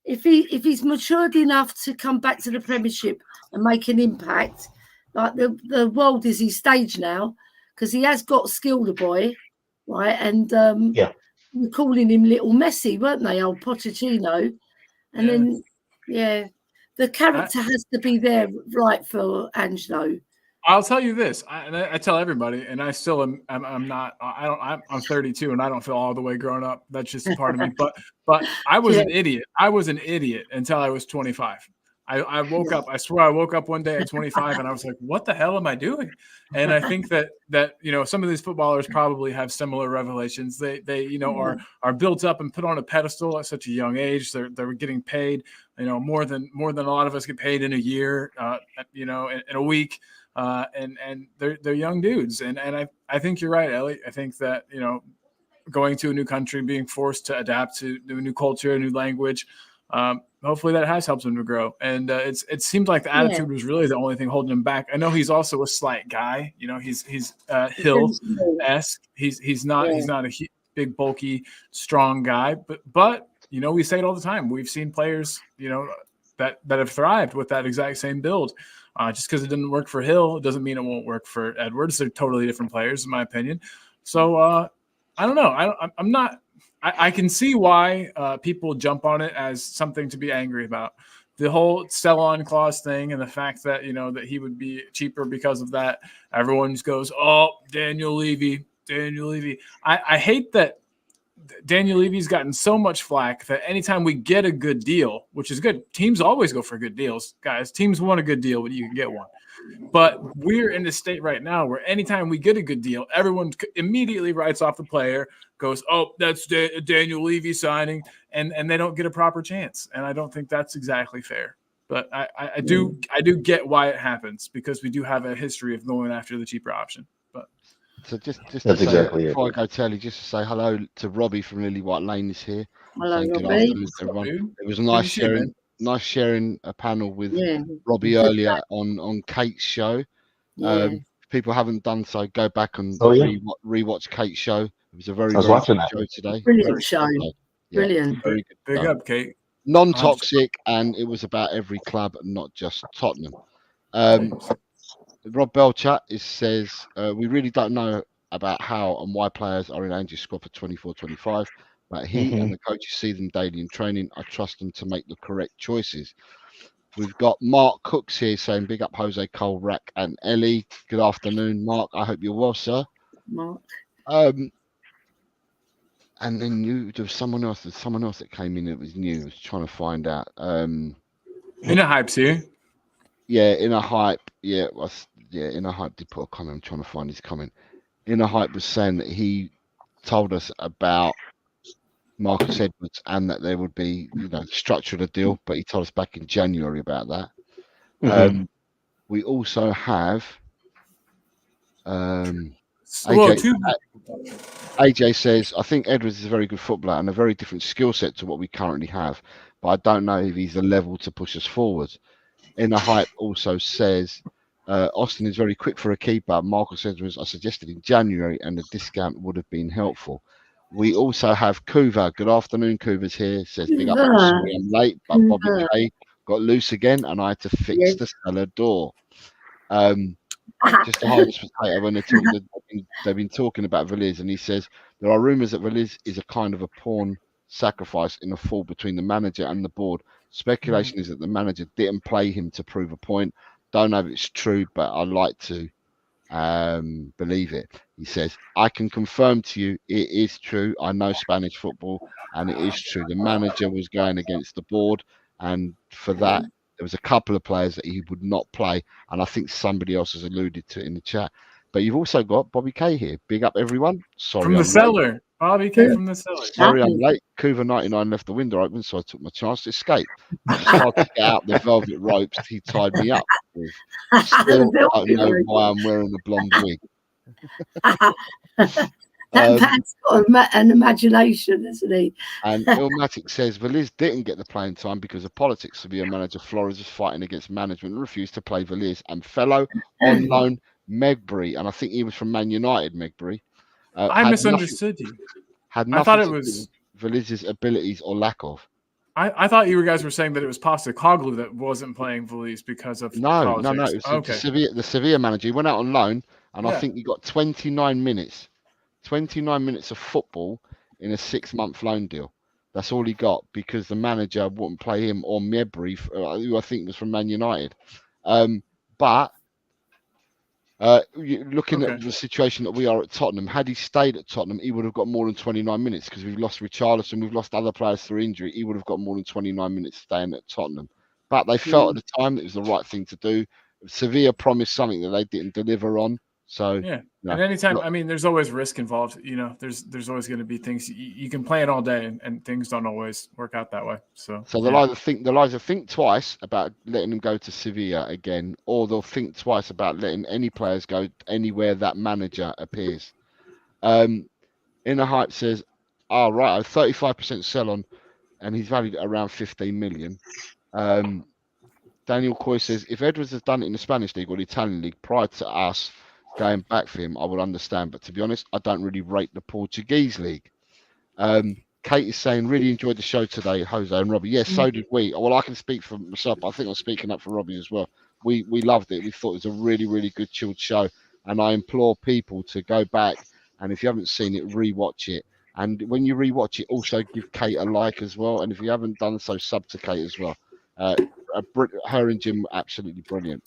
If he's matured enough to come back to the Premiership and make an impact, like the world is his stage now, because he has got skill, the boy, right? And we're calling him Little Messi, weren't they, old Pochettino? And then, the character has to be there, right, for Angelo. I'll tell you this, I tell everybody, and I still am. I'm 32, and I don't feel all the way grown up. That's just a part of me. But I was an idiot. I was an idiot until I was 25. I woke up. I swear, I woke up one day at 25, and I was like, "What the hell am I doing?" And I think that some of these footballers probably have similar revelations. They are built up and put on a pedestal at such a young age. They're getting paid, more than a lot of us get paid in a year, in a week. And they're young dudes, and I think you're right, Ellie. I think that going to a new country, being forced to adapt to a new culture, a new language, hopefully that has helped him to grow. And it seemed like the attitude was really the only thing holding him back. I know he's also a slight guy. He's Hill-esque. He's not a big, bulky, strong guy, but we say it all the time. We've seen players that have thrived with that exact same build. Just because it didn't work for Hill doesn't mean it won't work for Edwards. They're totally different players, in my opinion. So I don't know. I'm not. I can see why people jump on it as something to be angry about. The whole sell-on clause thing and the fact that that he would be cheaper because of that. Everyone just goes, "Oh, Daniel Levy." I hate that. Daniel Levy's gotten so much flack that anytime we get a good deal, which is good, teams always go for good deals, guys. Teams want a good deal when you can get one. But we're in the state right now where anytime we get a good deal, everyone immediately writes off the player, goes, "Oh, that's Daniel Levy signing," and they don't get a proper chance. And I don't think that's exactly fair. But I do get why it happens, because we do have a history of going after the cheaper option. But so just that's to say, exactly before it. I go, Telly, just to say hello to Robbie from Lily White Lane is here. Hello, Good Robbie. afternoon, everyone. It was nice sharing a panel with Robbie earlier on Kate's show. People haven't done so, go back and rewatch Kate's show. It was a very good show today. Brilliant show. So, Brilliant. Very good. Big up, Kate. non-toxic, and it was about every club, not just Tottenham. Rob Belchat says, we really don't know about how and why players are in Ange's squad for 24-25, but he and the coaches see them daily in training. I trust them to make the correct choices. We've got Mark Cooks here saying, big up Jose, Cole, Rack and Ellie. Good afternoon, Mark. I hope you're well, sir. Mark. And then there was someone else that came in that was new. I was trying to find out. Inner Hype's here. Yeah, Inner Hype. Yeah, Inner Hype did put a comment. I'm trying to find his comment. Inner Hype was saying that he told us about Marcus Edwards and that there would be, structure of the deal, but he told us back in January about that. We also have AJ says, I think Edwards is a very good footballer and a very different skill set to what we currently have, but I don't know if he's the level to push us forward. Inner Hype also says, Austin is very quick for a keeper. Marcus Edwards, I suggested in January, and the discount would have been helpful. We also have Kuva. Good afternoon, Kuva's here. Says, big up. Sorry I'm late, but Bobby K got loose again, and I had to fix the cellar door. Just to hold this potato when they've been talking about Villiers, and he says there are rumours that Villiers is a kind of a pawn sacrifice in a fall between the manager and the board. Speculation is that the manager didn't play him to prove a point. Don't know if it's true, but I like to believe it. He says, I can confirm to you it is true. I know Spanish football, and it is true. The manager was going against the board, and for that, there was a couple of players that he would not play, and I think somebody else has alluded to it in the chat. But you've also got Bobby K here. Big up, everyone. Sorry, from the cellar. Bobby K from the cellar. Sorry, I'm late. Kuva 99 left the window open, so I took my chance to escape. Just hard to get out the velvet ropes he tied me up with. Still don't know why I'm wearing a blonde wig. That man's got an imagination, isn't he? And Ilmatic says Villiers didn't get the playing time because of politics. Sevilla manager Flores was fighting against management and refused to play Villiers and fellow on loan Megbury, and I think he was from Man United, Megbury. I misunderstood you. I thought it was Villiers' abilities or lack of. I thought you guys were saying that it was Postecoglou that wasn't playing Villiers because of politics. No. It was the Sevilla manager. He went out on loan, and I think he got 29 minutes. 29 minutes of football in a 6-month loan deal. That's all he got because the manager wouldn't play him or Mebry, who I think was from Man United. But looking at the situation that we are at Tottenham, had he stayed at Tottenham, he would have got more than 29 minutes because we've lost Richarlison, we've lost other players through injury. He would have got more than 29 minutes staying at Tottenham. But they felt at the time that it was the right thing to do. Sevilla promised something that they didn't deliver on. So and anytime, I mean, there's always risk involved. There's always going to be things you can plan all day, and things don't always work out that way. So they'll either think twice about letting them go to Sevilla again, or they'll think twice about letting any players go anywhere that manager appears. Inner Hype says, "Oh right, a 35% sell on, and he's valued at around 15 million." Daniel Coy says, "If Edwards has done it in the Spanish league or the Italian league prior to us going back for him, I would understand. But to be honest, I don't really rate the Portuguese league." Kate is saying, really enjoyed the show today, Jose and Robbie. Yes, so did we. Well, I can speak for myself. I think I'm speaking up for Robbie as well. We loved it. We thought it was a really, really good chilled show. And I implore people to go back, and if you haven't seen it, rewatch it. And when you rewatch it, also give Kate a like as well. And if you haven't done so, sub to Kate as well. Her and Jim were absolutely brilliant.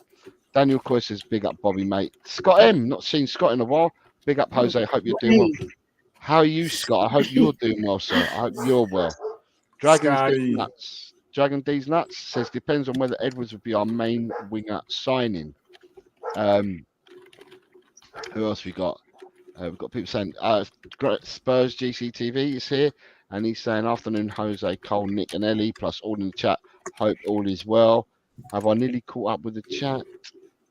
Daniel Coy says, big up, Bobby, mate. Scott M, not seen Scott in a while. Big up, Jose. Hope you're doing well. How are you, Scott? I hope you're doing well, sir. I hope you're well. Dragon D's Nuts says, depends on whether Edwards would be our main winger signing. Who else we got? We've got people saying, Spurs GCTV is here. And he's saying, afternoon, Jose, Cole, Nick, and Ellie, plus all in the chat. Hope all is well. Have I nearly caught up with the chat?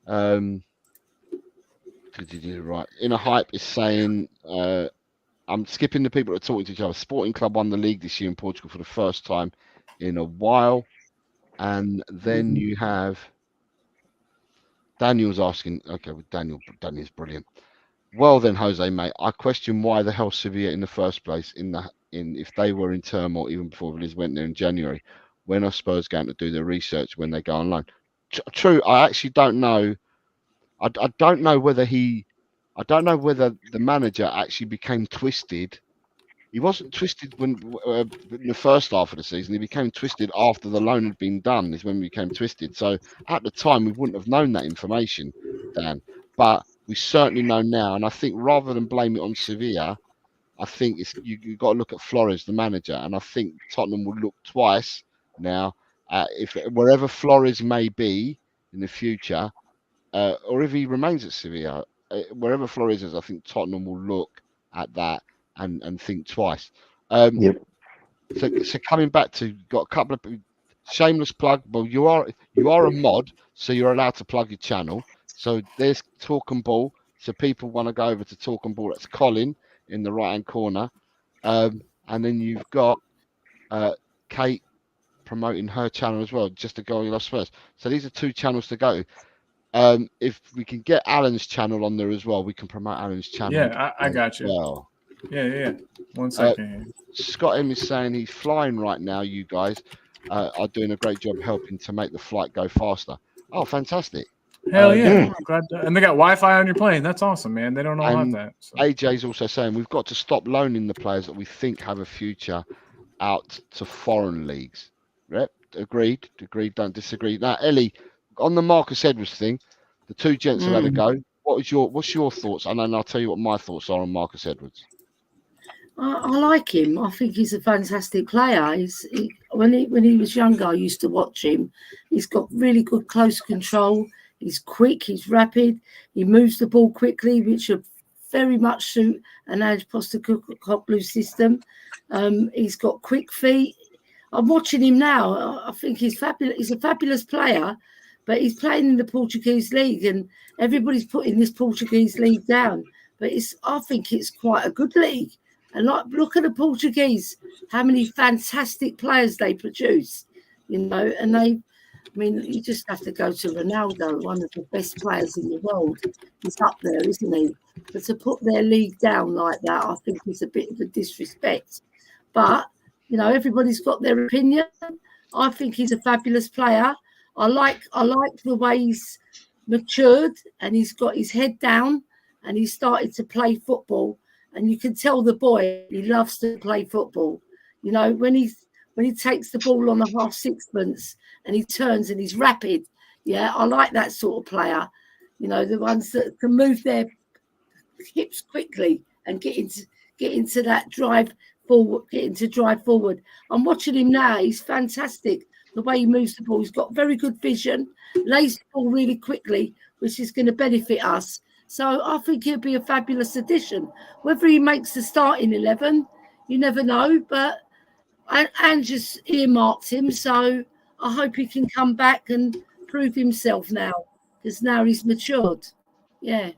Right. Inner Hype is saying, I'm skipping the people that are talking to each other. Sporting Club won the league this year in Portugal for the first time in a while. And then you have Daniel's asking, okay, well, Daniel's brilliant. Well then, Jose, mate, I question why the hell Sevilla in the first place if they were in turmoil even before Villiers went there in January. when are Spurs going to do the research when they go on loan? True, I actually don't know. I don't know whether the manager actually became twisted. He wasn't twisted when in the first half of the season. He became twisted after the loan had been done. Is when we became twisted. So at the time, we wouldn't have known that information, Dan. But we certainly know now. And I think rather than blame it on Sevilla, I think you've got to look at Flores, the manager. And I think Tottenham will look twice now if wherever Flores may be in the future, or if he remains at Sevilla, wherever Flores is, I think Tottenham will look at that and think twice. Yep. So coming back to, got a couple of shameless plug. Well, you are a mod, so you're allowed to plug your channel. So there's Talk and Ball. So people want to go over to Talk and Ball. That's Colin in the right hand corner, and then you've got Kate promoting her channel as well, just to go on Lost Spurs. So these are 2 channels to go. If we can get Alan's channel on there as well, we can promote Alan's channel. Yeah, I got you. Well, yeah. 1 second. Scott M is saying he's flying right now. You guys are doing a great job helping to make the flight go faster. Oh, fantastic! Hell yeah! Glad to, and they got Wi-Fi on your plane. That's awesome, man. They don't all have that. So. AJ's also saying we've got to stop loaning the players that we think have a future out to foreign leagues. Yep, agreed. Don't disagree. Now, Ellie, on the Marcus Edwards thing, the 2 gents have had a go. What's your thoughts? And then I'll tell you what my thoughts are on Marcus Edwards. I like him. I think he's a fantastic player. When he was younger, I used to watch him. He's got really good close control. He's quick. He's rapid. He moves the ball quickly, which would very much suit an Ange Postecoglou system. He's got quick feet. I'm watching him now. I think he's fabulous. He's a fabulous player, but he's playing in the Portuguese league, and everybody's putting this Portuguese league down. But I think it's quite a good league. And look at the Portuguese, how many fantastic players they produce, and you just have to go to Ronaldo, one of the best players in the world. He's up there, isn't he? But to put their league down like that, I think is a bit of a disrespect. But, everybody's got their opinion. I think he's a fabulous player. I like the way he's matured and he's got his head down and he started to play football. And you can tell the boy, he loves to play football. When he takes the ball on the half sixpence and he turns and he's rapid. Yeah, I like that sort of player. The ones that can move their hips quickly and get into that drive forward. I'm watching him now. He's fantastic. The way he moves the ball, he's got very good vision, lays the ball really quickly, which is going to benefit us. So I think he'll be a fabulous addition. Whether he makes the starting 11, you never know. But Ange just earmarked him, so I hope he can come back and prove himself now, because now he's matured. Yeah.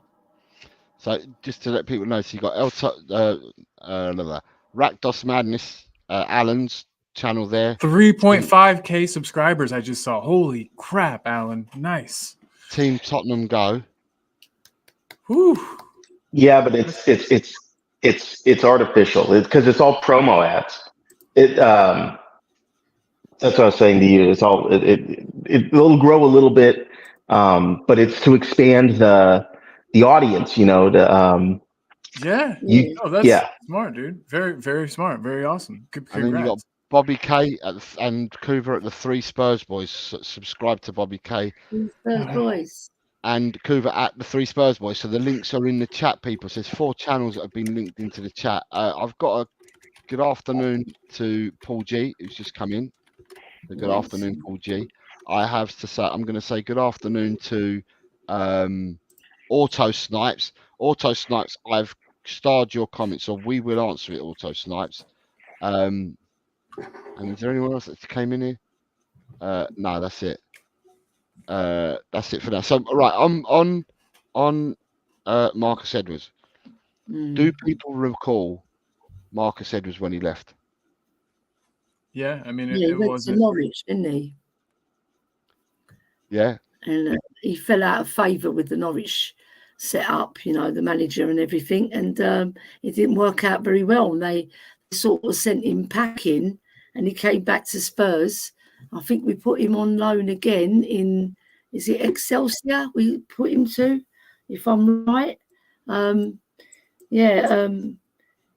So just to let people know, so you got Rakdos Madness, Alan's channel there. 3.5K subscribers I just saw. Holy crap, Alan. Nice. Team Tottenham Go. Whew. Yeah, but it's artificial. Because it's all promo ads. That's what I was saying to you. It's all it'll grow a little bit, but it's to expand the audience. That's smart, dude. Very, very smart. Very awesome. Congrats. And then you got Bobby K and Coover at the 3 Spurs Boys. Subscribe to Bobby K. Spurs Boys. And Coover at the 3 Spurs Boys. So the links are in the chat, people. So there's 4 channels that have been linked into the chat. I've got a good afternoon to Paul G, who's just come in. So good afternoon, Paul G. I'm going to say good afternoon to Auto Snipes. Auto Snipes, I've starred your comments, so we will answer it, Auto Snipes. And is there anyone else that came in here? No, that's it. That's it for now. So right, on Marcus Edwards. Do people recall Marcus Edwards when he left? Yeah, I mean, he went to Norwich, didn't he? Yeah. And he fell out of favour with the Norwich setup, the manager and everything, and it didn't work out very well. And they sort of sent him packing, and he came back to Spurs. I think we put him on loan again in, is it Excelsior we put him to, if I'm right?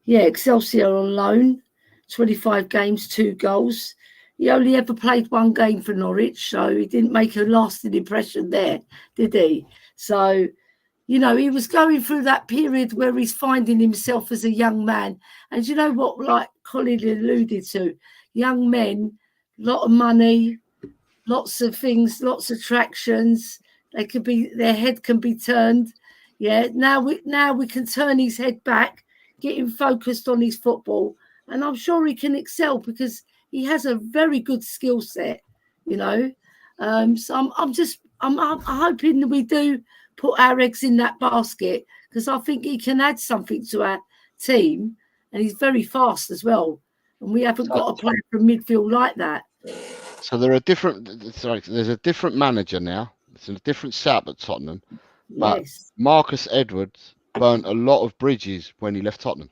Excelsior on loan, 25 games, 2 goals. He only ever played 1 game for Norwich, so he didn't make a lasting impression there, did he? So, you know, he was going through that period where he's finding himself as a young man. And you know what, like Colin alluded to, young men, a lot of money, lots of things, lots of attractions. Their head can be turned. Yeah, now we can turn his head back, get him focused on his football, and I'm sure he can excel because he has a very good skill set, you know. So I'm hoping that we do put our eggs in that basket because I think he can add something to our team, and he's very fast as well. And we haven't got a player from midfield like that. So there's a different manager now. It's a different setup at Tottenham. But Yes, Marcus Edwards burnt a lot of bridges when he left Tottenham.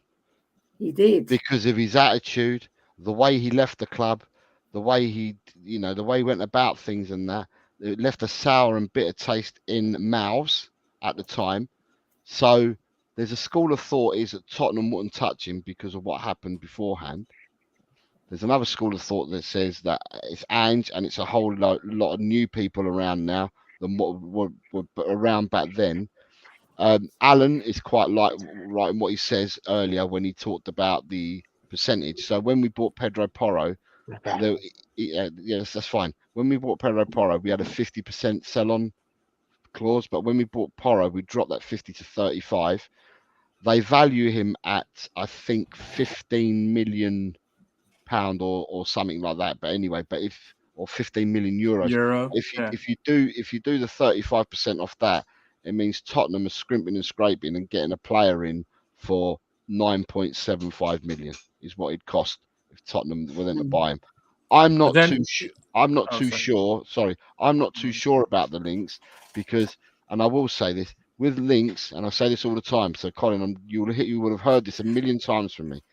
he did. Because of his attitude, the way he left the club, the way he went about things and that, it left a sour and bitter taste in mouths at the time. So there's a school of thought is that Tottenham wouldn't touch him because of what happened beforehand. There's another school of thought that says that it's Ange and it's a whole lot of new people around now than what were around back then. Alan is quite right in what he says earlier when he talked about the percentage. So when we bought Pedro Porro, yes, that's fine. When we bought Pedro Porro, we had a 50% sell-on clause, but when we bought Porro, we dropped that 50 to 35. They value him at, I think, 15 million pound or something like that. But anyway, or 15 million euros. If you do the 35% off that, it means Tottenham are scrimping and scraping and getting a player in for 9.75 million is what it'd cost if Tottenham were then to buy him. I'm not too sure. Sorry, I'm not too sure about the links because, and I will say this with links, and I say this all the time. So Colin, you would have heard this a million times from me.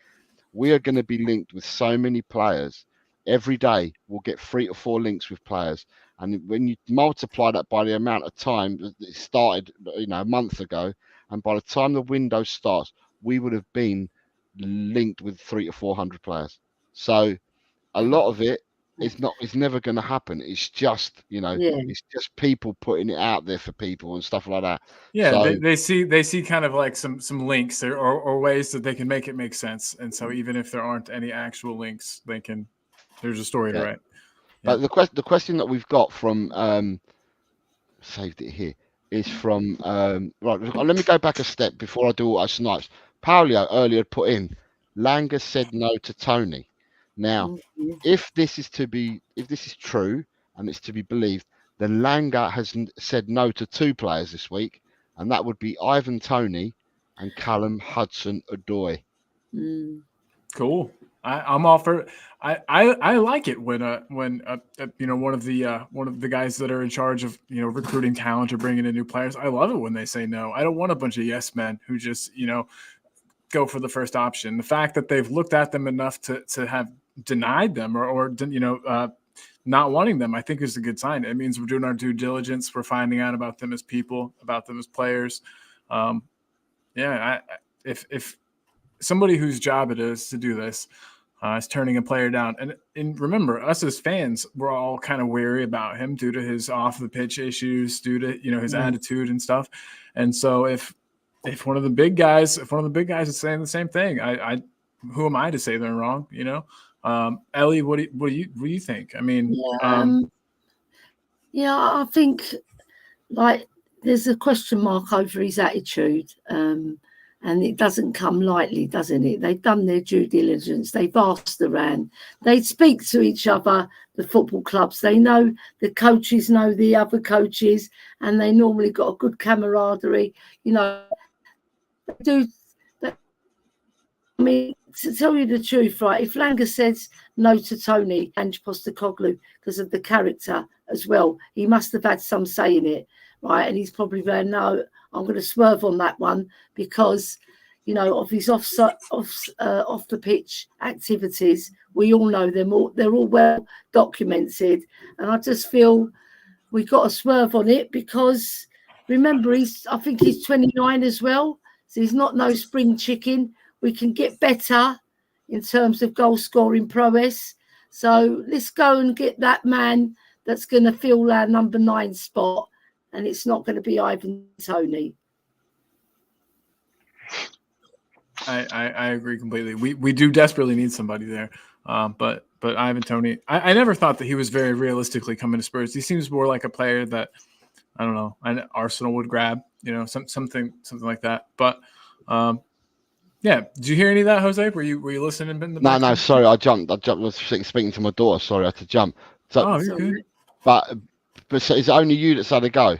We are going to be linked with so many players. Every day we'll get 3 or 4 links with players. And when you multiply that by the amount of time that it started, a month ago, and by the time the window starts, we would have been linked with 300 to 400 players. So a lot of it is never going to happen. It's just, it's just people putting it out there for people and stuff like that. Yeah, so, they see kind of like some links or ways that they can make it make sense. And so even if there aren't any actual links, there's a story to write. But the question that we've got from saved it here is from right. Let me go back a step before I do all our snipes. Paulio earlier put in Langer said no to Tony. Now, if this is true and it's to be believed, then Langer has said no to 2 players this week, and that would be Ivan Toney and Callum Hudson-Odoi. Cool. I'm all for. I like it when one of the guys that are in charge of recruiting talent or bringing in new players. I love it when they say no. I don't want a bunch of yes men who just go for the first option. The fact that they've looked at them enough to have denied them or not wanting them, I think is a good sign. It means we're doing our due diligence. We're finding out about them as people, about them as players. If somebody whose job it is to do this is turning a player down, and remember, us as fans, we're all kind of wary about him due to his off the pitch issues, due to his attitude and stuff. And so if one of the big guys is saying the same thing, I who am I to say they're wrong? Ellie, what do you think? I mean, I think like there's a question mark over his attitude, and it doesn't come lightly, doesn't it? They've done their due diligence. They've asked around. They speak to each other, the football clubs. They know the coaches know the other coaches, and they normally got a good camaraderie. They do. I mean, to tell you the truth, right, if Langer says no to Tony and Postecoglou because of the character as well, he must have had some say in it, right? And he's probably going, no, I'm going to swerve on that one because, you know, of his off the pitch activities. We all know them all; they're all well documented, and I just feel we got to swerve on it because remember, I think he's 29 as well, so he's not no spring chicken. We can get better in terms of goal scoring prowess. So let's go and get that man that's going to fill our number 9 spot, and it's not going to be Ivan Toney. I agree completely. We do desperately need somebody there. But Ivan Toney, I never thought that he was very realistically coming to Spurs. He seems more like a player that, I don't know, an Arsenal would grab, you know, something like that. But yeah, did you hear any of that, Jose? Were you listening in the back? No, sorry, I jumped. I was speaking to my daughter. Sorry, I had to jump. So, you're good. But so is it only you that's had a go?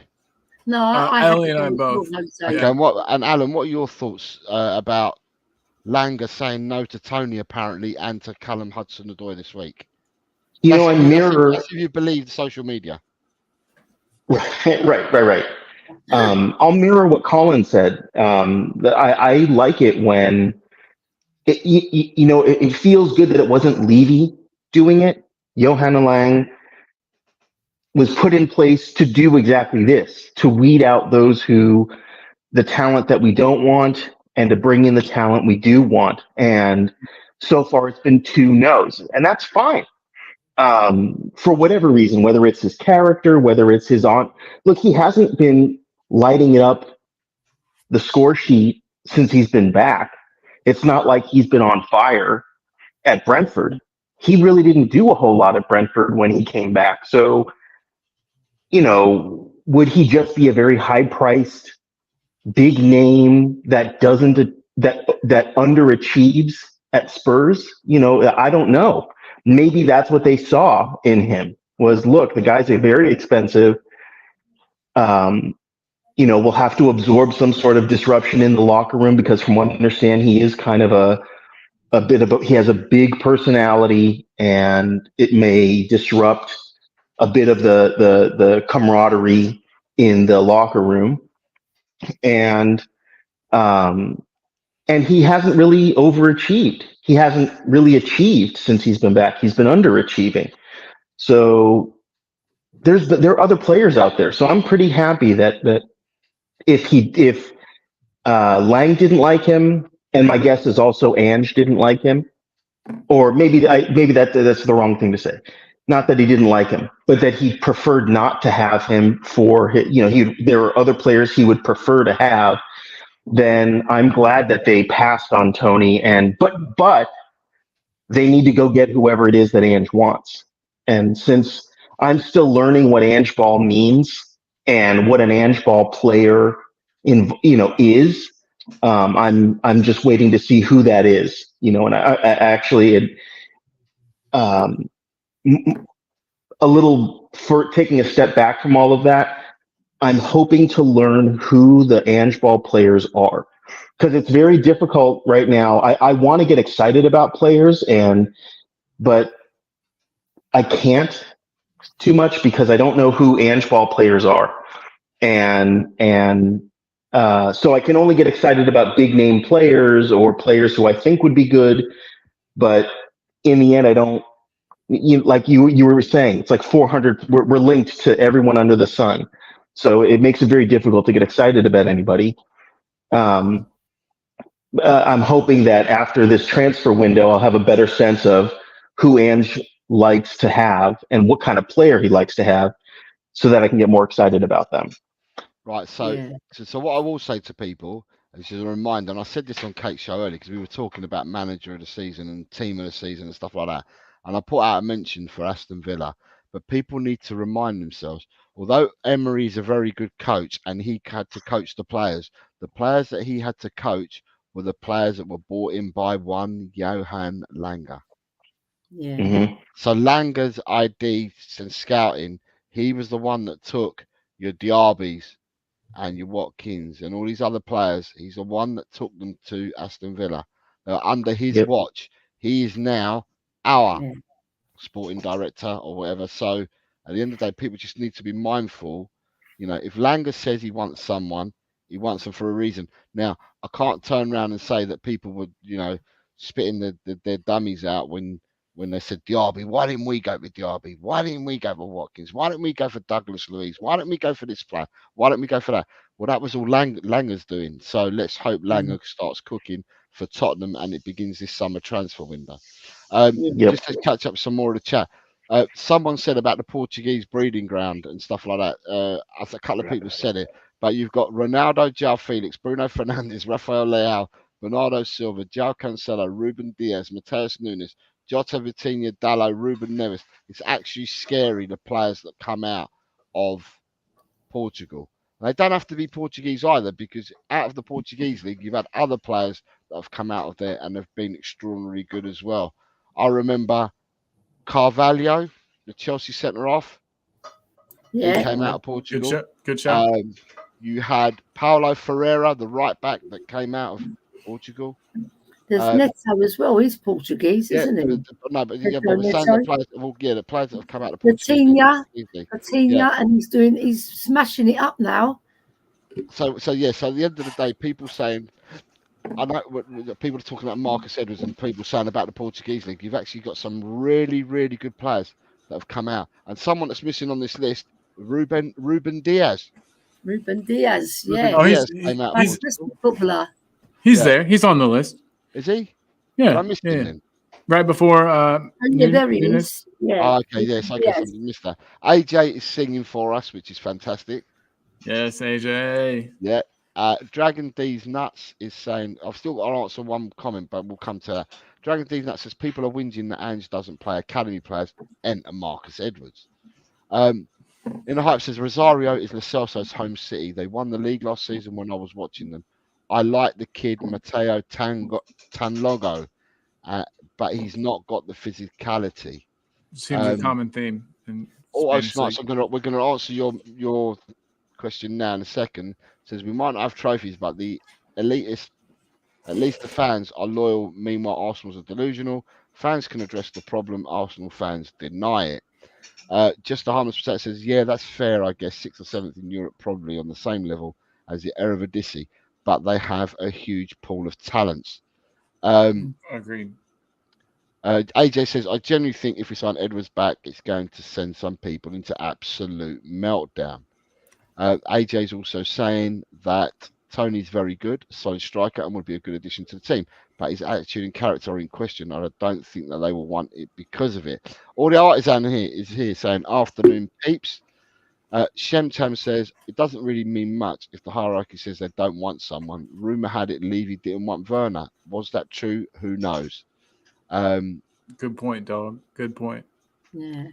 No, I Ellie and I both. Okay, and Alan, what are your thoughts about Langer saying no to Toney apparently and to Callum Hudson-Odoi this week? If you believe social media. Right. I'll mirror what Colin said. That I like it when it feels good that it wasn't Levy doing it. Johanna Lang was put in place to do exactly this, to weed out the talent that we don't want and to bring in the talent we do want. And so far it's been 2 no's, and that's fine. For whatever reason, whether it's his character, whether it's his look, he hasn't been lighting it up the score sheet since he's been back. It's not like he's been on fire at Brentford. He really didn't do a whole lot at Brentford when he came back. So, would he just be a very high-priced, big name that that underachieves at Spurs? I don't know. Maybe that's what they saw in him was, look, the guy's a very expensive. We'll have to absorb some sort of disruption in the locker room because from what I understand, he is kind of he has a big personality and it may disrupt a bit of the camaraderie in the locker room. And he hasn't really overachieved. He hasn't really achieved since he's been back. He's been underachieving. So there are other players out there. So I'm pretty happy that if Lang didn't like him, and my guess is also Ange didn't like him, or maybe that's the wrong thing to say. Not that he didn't like him, but that he preferred not to have him there are other players he would prefer to have. Then I'm glad that they passed on Toney, but they need to go get whoever it is that Ange wants. And since I'm still learning what Ange ball means and what an Ange ball player is, I'm just waiting to see who that is. And I actually a little for taking a step back from all of that. I'm hoping to learn who the Ange ball players are, because it's very difficult right now. I want to get excited about players, but I can't too much because I don't know who Ange ball players are, and so I can only get excited about big name players or players who I think would be good, but in the end, I don't. Like you were saying, it's like 400. We're linked to everyone under the sun. So it makes it very difficult to get excited about anybody. I'm hoping that after this transfer window, I'll have a better sense of who Ange likes to have and what kind of player he likes to have so that I can get more excited about them. Right. So what I will say to people, this is a reminder, and I said this on Kate's show earlier because we were talking about manager of the season and team of the season and stuff like that. And I put out a mention for Aston Villa, but people need to remind themselves, although Emery's a very good coach and he had to coach the players that he had to coach were the players that were brought in by one Johan Langer. Yeah. Mm-hmm. So Langer's ID and scouting, he was the one that took your Diabys and your Watkins and all these other players. He's the one that took them to Aston Villa. Under his watch, he is now our sporting director or whatever. So at the end of the day, people just need to be mindful. If Langer says he wants someone, He wants them for a reason. Now, I can't turn around and say that people would, spitting their dummies out when they said Diaby. Why didn't we go with Diaby? Why didn't we go for Watkins? Why didn't we go for Douglas Luiz? Why didn't we go for this player? Why didn't we go for that? Well, that was all Langer's doing. So let's hope Langer starts cooking for Tottenham and it begins this summer transfer window. Just to catch up some more of the chat. Someone said about the Portuguese breeding ground and stuff like that. A couple of people said it, but you've got Ronaldo, João Felix, Bruno Fernandes, Rafael Leao, Bernardo Silva, João Cancelo, Ruben Diaz, Mateus Nunes, Jota Vitinha, Dalot, Ruben Neves. It's actually scary, the players that come out of Portugal. They don't have to be Portuguese either, because out of the Portuguese league, you've had other players that have come out of there and have been extraordinarily good as well. I remember Carvalho, the Chelsea centre-half. He came out of Portugal. Good shot. You had Paulo Ferreira, the right-back that came out of Portugal. There's Neto as well. He's Portuguese, isn't he? But we're saying the players that have come out of Portugal. Vitinha, and he's smashing it up now. So at the end of the day, people saying, I know people are talking about Marcus Edwards and people saying about the Portuguese league. You've actually got some really, really good players that have come out, and someone that's missing on this list, Ruben Diaz. Ruben Diaz, yeah. Oh, he's footballer. He's there. He's on the list. Is he? Yeah. But I missed him then. Right before. There he is. Yeah. Okay. Yes. I guess I missed that. AJ is singing for us, which is fantastic. Yes, AJ. Yeah. Dragon D's Nuts is saying, I've still got to answer one comment, but we'll come to that. Dragon D's Nuts says people are whinging that Ange doesn't play academy players, enter Marcus Edwards. In the hype says Rosario is Lo Celso's home city. They won the league last season when I was watching them. I like the kid Mateo Tanlogo, but he's not got the physicality. Seems a common theme. We're going to answer your question now in a second. It says we might not have trophies, but the elitist, at least the fans, are loyal. Meanwhile, Arsenal's are delusional. Fans can address the problem. Arsenal fans deny it. Just the harmless protect says, yeah, that's fair. I guess 6th or 7th in Europe, probably on the same level as the Eredivisie, but they have a huge pool of talents. Agreed. AJ says, I genuinely think if we sign Edwards back, it's going to send some people into absolute meltdown. AJ's also saying that Tony's very good, solid striker, and would be a good addition to the team, but his attitude and character are in question, and I don't think that they will want it because of it. All the artisan here saying, afternoon peeps. Shemcham says, it doesn't really mean much if the hierarchy says they don't want someone. Rumour had it Levy didn't want Werner. Was that true? Who knows? Good point, dog. Good point. Yeah.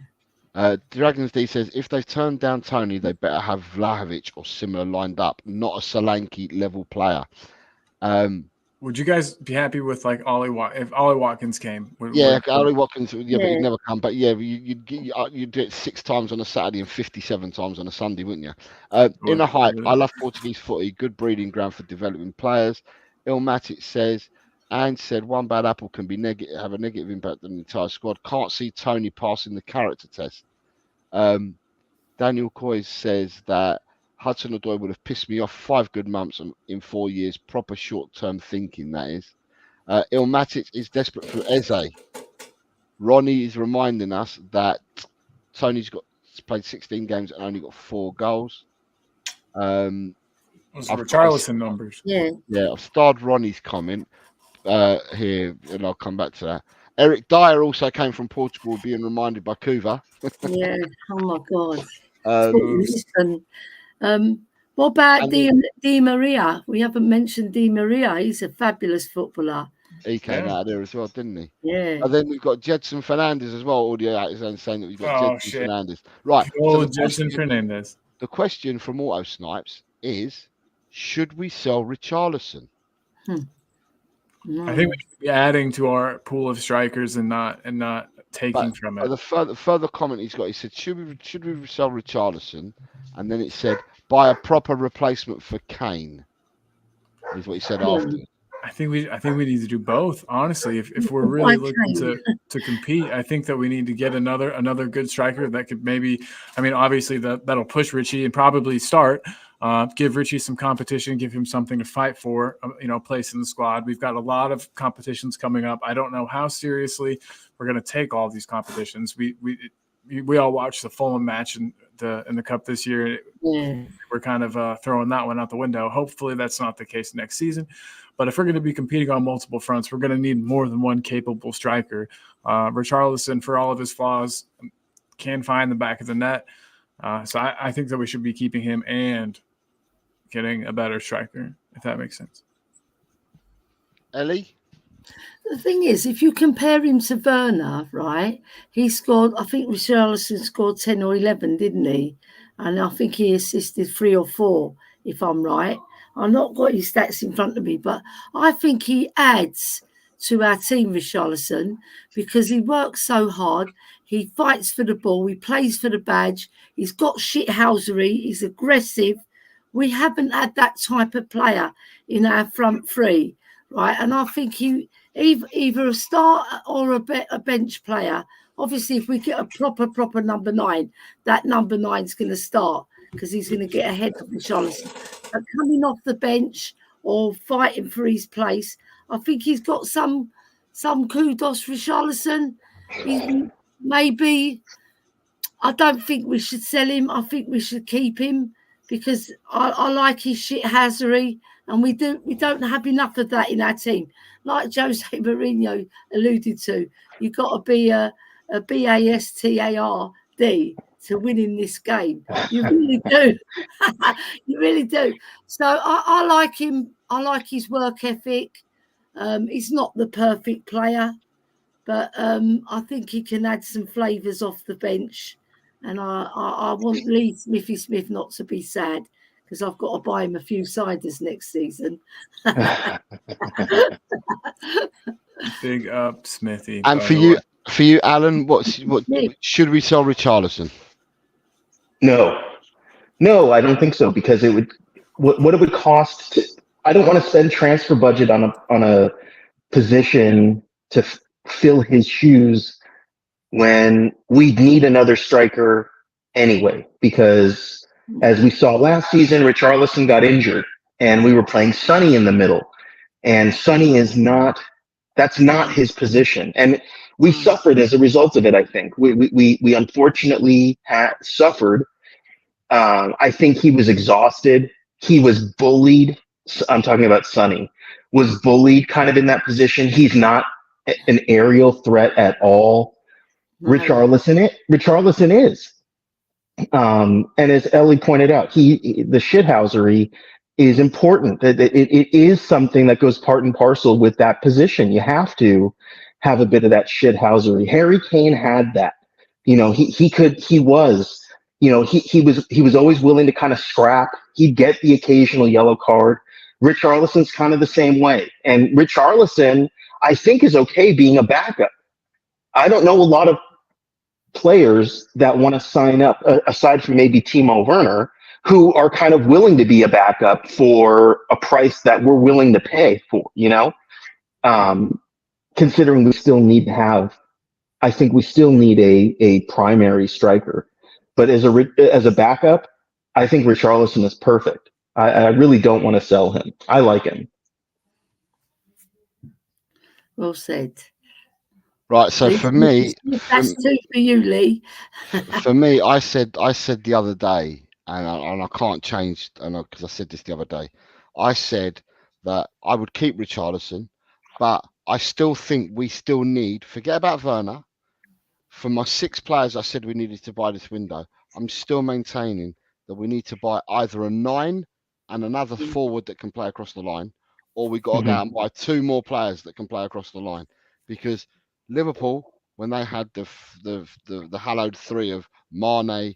Dragons D says, if they've turned down Tony, they better have Vlahovic or similar lined up, not a Solanke level player. Would you guys be happy with like if Ollie Watkins came? Ollie Watkins. But he'd never come. But you'd do it 6 times on a Saturday and 57 times on a Sunday, wouldn't you? In a hype, I love Portuguese footy. Good breeding ground for developing players. Ilmatic says, and said one bad apple can be have a negative impact on the entire squad. Can't see Tony passing the character test. Daniel Coy says that Hudson-Odoi would have pissed me off 5 good months in 4 years. Proper short-term thinking, that is. Ilmatic is desperate for Eze. Ronnie is reminding us that Tony's played 16 games and only got 4 goals. Those are Richarlison numbers. Yeah, I've starred Ronnie's comment here, and I'll come back to that. Eric Dyer also came from Portugal, being reminded by Kuva. Yeah. Oh my God. What about Di Maria? We haven't mentioned Di Maria. He's a fabulous footballer. He came out of there as well, didn't he? Yeah. And then we've got Jedson Fernandez as well. Audio out is saying that we've got Jedson Fernandez. Right. Jedson Fernandez. The question from Auto Snipes is, should we sell Richarlison? I think we should be adding to our pool of strikers and not taking from it. The further comment he's got, he said, should we sell Richarlison? And then it said, buy a proper replacement for Kane. Is what he said after. I think we need to do both. Honestly, if we're really looking to compete, I think that we need to get another good striker that could maybe. I mean, obviously that'll push Richie and probably start. give Richie some competition, give him something to fight for, a place in the squad. We've got a lot of competitions coming up. I don't know how seriously we're going to take all these competitions. We all watched the Fulham match in the Cup this year. Yeah. We're kind of throwing that one out the window. Hopefully that's not the case next season. But if we're going to be competing on multiple fronts, we're going to need more than one capable striker. Richarlison, for all of his flaws, can find the back of the net. So I think that we should be keeping him and getting a better striker, if that makes sense. Ellie? The thing is, if you compare him to Werner, right, he scored, I think Richarlison scored 10 or 11, didn't he? And I think he assisted 3 or 4, if I'm right. I've not got his stats in front of me, but I think he adds to our team, Richarlison, because he works so hard. He fights for the ball. He plays for the badge. He's got shithousery. He's aggressive. We haven't had that type of player in our front three, right? And I think he either a start or a bench player. Obviously, if we get a proper number 9, that number 9's going to start because he's going to get ahead of Richarlison. But coming off the bench or fighting for his place, I think he's got some kudos, Richarlison. Maybe I don't think we should sell him. I think we should keep him because I like his shithousery, and we don't have enough of that in our team. Like Jose Mourinho alluded to, you've got to be a bastard to win in this game. You really do. You really do. So I like him. I like his work ethic. He's not the perfect player, but I think he can add some flavours off the bench. And I want Lee Smithy Smith not to be sad because I've got to buy him a few ciders next season. Big up, Smithy. And for you, Alan, what should we sell Richarlison? No, I don't think so because it would. What it would cost. I don't want to spend transfer budget on a position to fill his shoes when we need another striker anyway. Because as we saw last season, Richarlison got injured, and we were playing Sonny in the middle, and Sonny that's not his position, and we suffered as a result of it. I think we unfortunately suffered. I think he was exhausted. He was bullied. I'm talking about Sonny. Was bullied kind of in that position. He's not an aerial threat at all. Right. Richarlison is. And as Ellie pointed out, the shithousery is important. It is something that goes part and parcel with that position. You have to have a bit of that shithousery. Harry Kane had that. He was always willing to kind of scrap. He'd get the occasional yellow card. Richarlison's kind of the same way. And Richarlison, I think, is okay being a backup. I don't know a lot of players that want to sign up, aside from maybe Timo Werner, who are kind of willing to be a backup for a price that we're willing to pay for, considering we still need a primary striker. But as a backup, I think Richarlison is perfect. I really don't want to sell him. I like him. Well said. Right, so for me, that's 2 for you, Lee. For me, I said the other day, and I can't change, because I said this the other day. I said that I would keep Richarlison, but I still think we still need. Forget about Werner. For my 6 players, I said we needed to buy this window. I'm still maintaining that we need to buy either a 9 and another forward that can play across the line, or we got to go out and buy 2 more players that can play across the line, because Liverpool, when they had the hallowed 3 of Mane,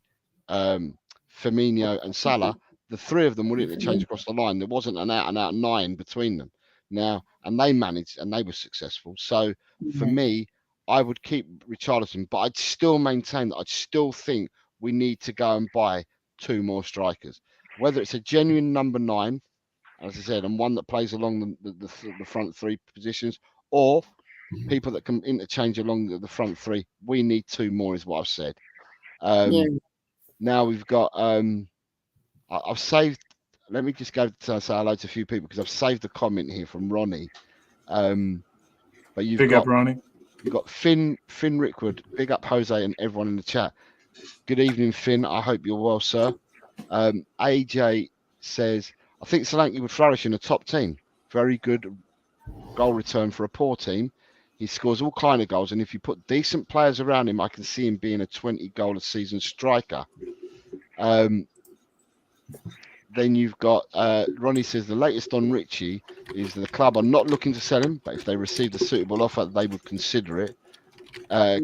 Firmino, and Salah, the 3 of them wouldn't interchange across the line. There wasn't an out-and-out 9 between them now, and they managed and they were successful. So for me, I would keep Richarlison, but I'd still maintain that I'd still think we need to go and buy 2 more strikers, whether it's a genuine number 9, as I said, and one that plays along the front 3 positions, or people that can interchange along the front 3. We need 2 more, is what I've said. Now we've got. I've saved let me just go to say hello to a few people because I've saved a comment here from Ronnie. But you've Big got up, Ronnie. You've got Finn Rickwood. Big up Jose and everyone in the chat. Good evening, Finn. I hope you're well, sir. AJ says, I think Solanke would flourish in a top team. Very good goal return for a poor team. He scores all kind of goals, and if you put decent players around him, I can see him being a 20-goal a season striker. Then you've got Ronnie says the latest on Richie is the club are not looking to sell him, but if they received a suitable offer, they would consider it.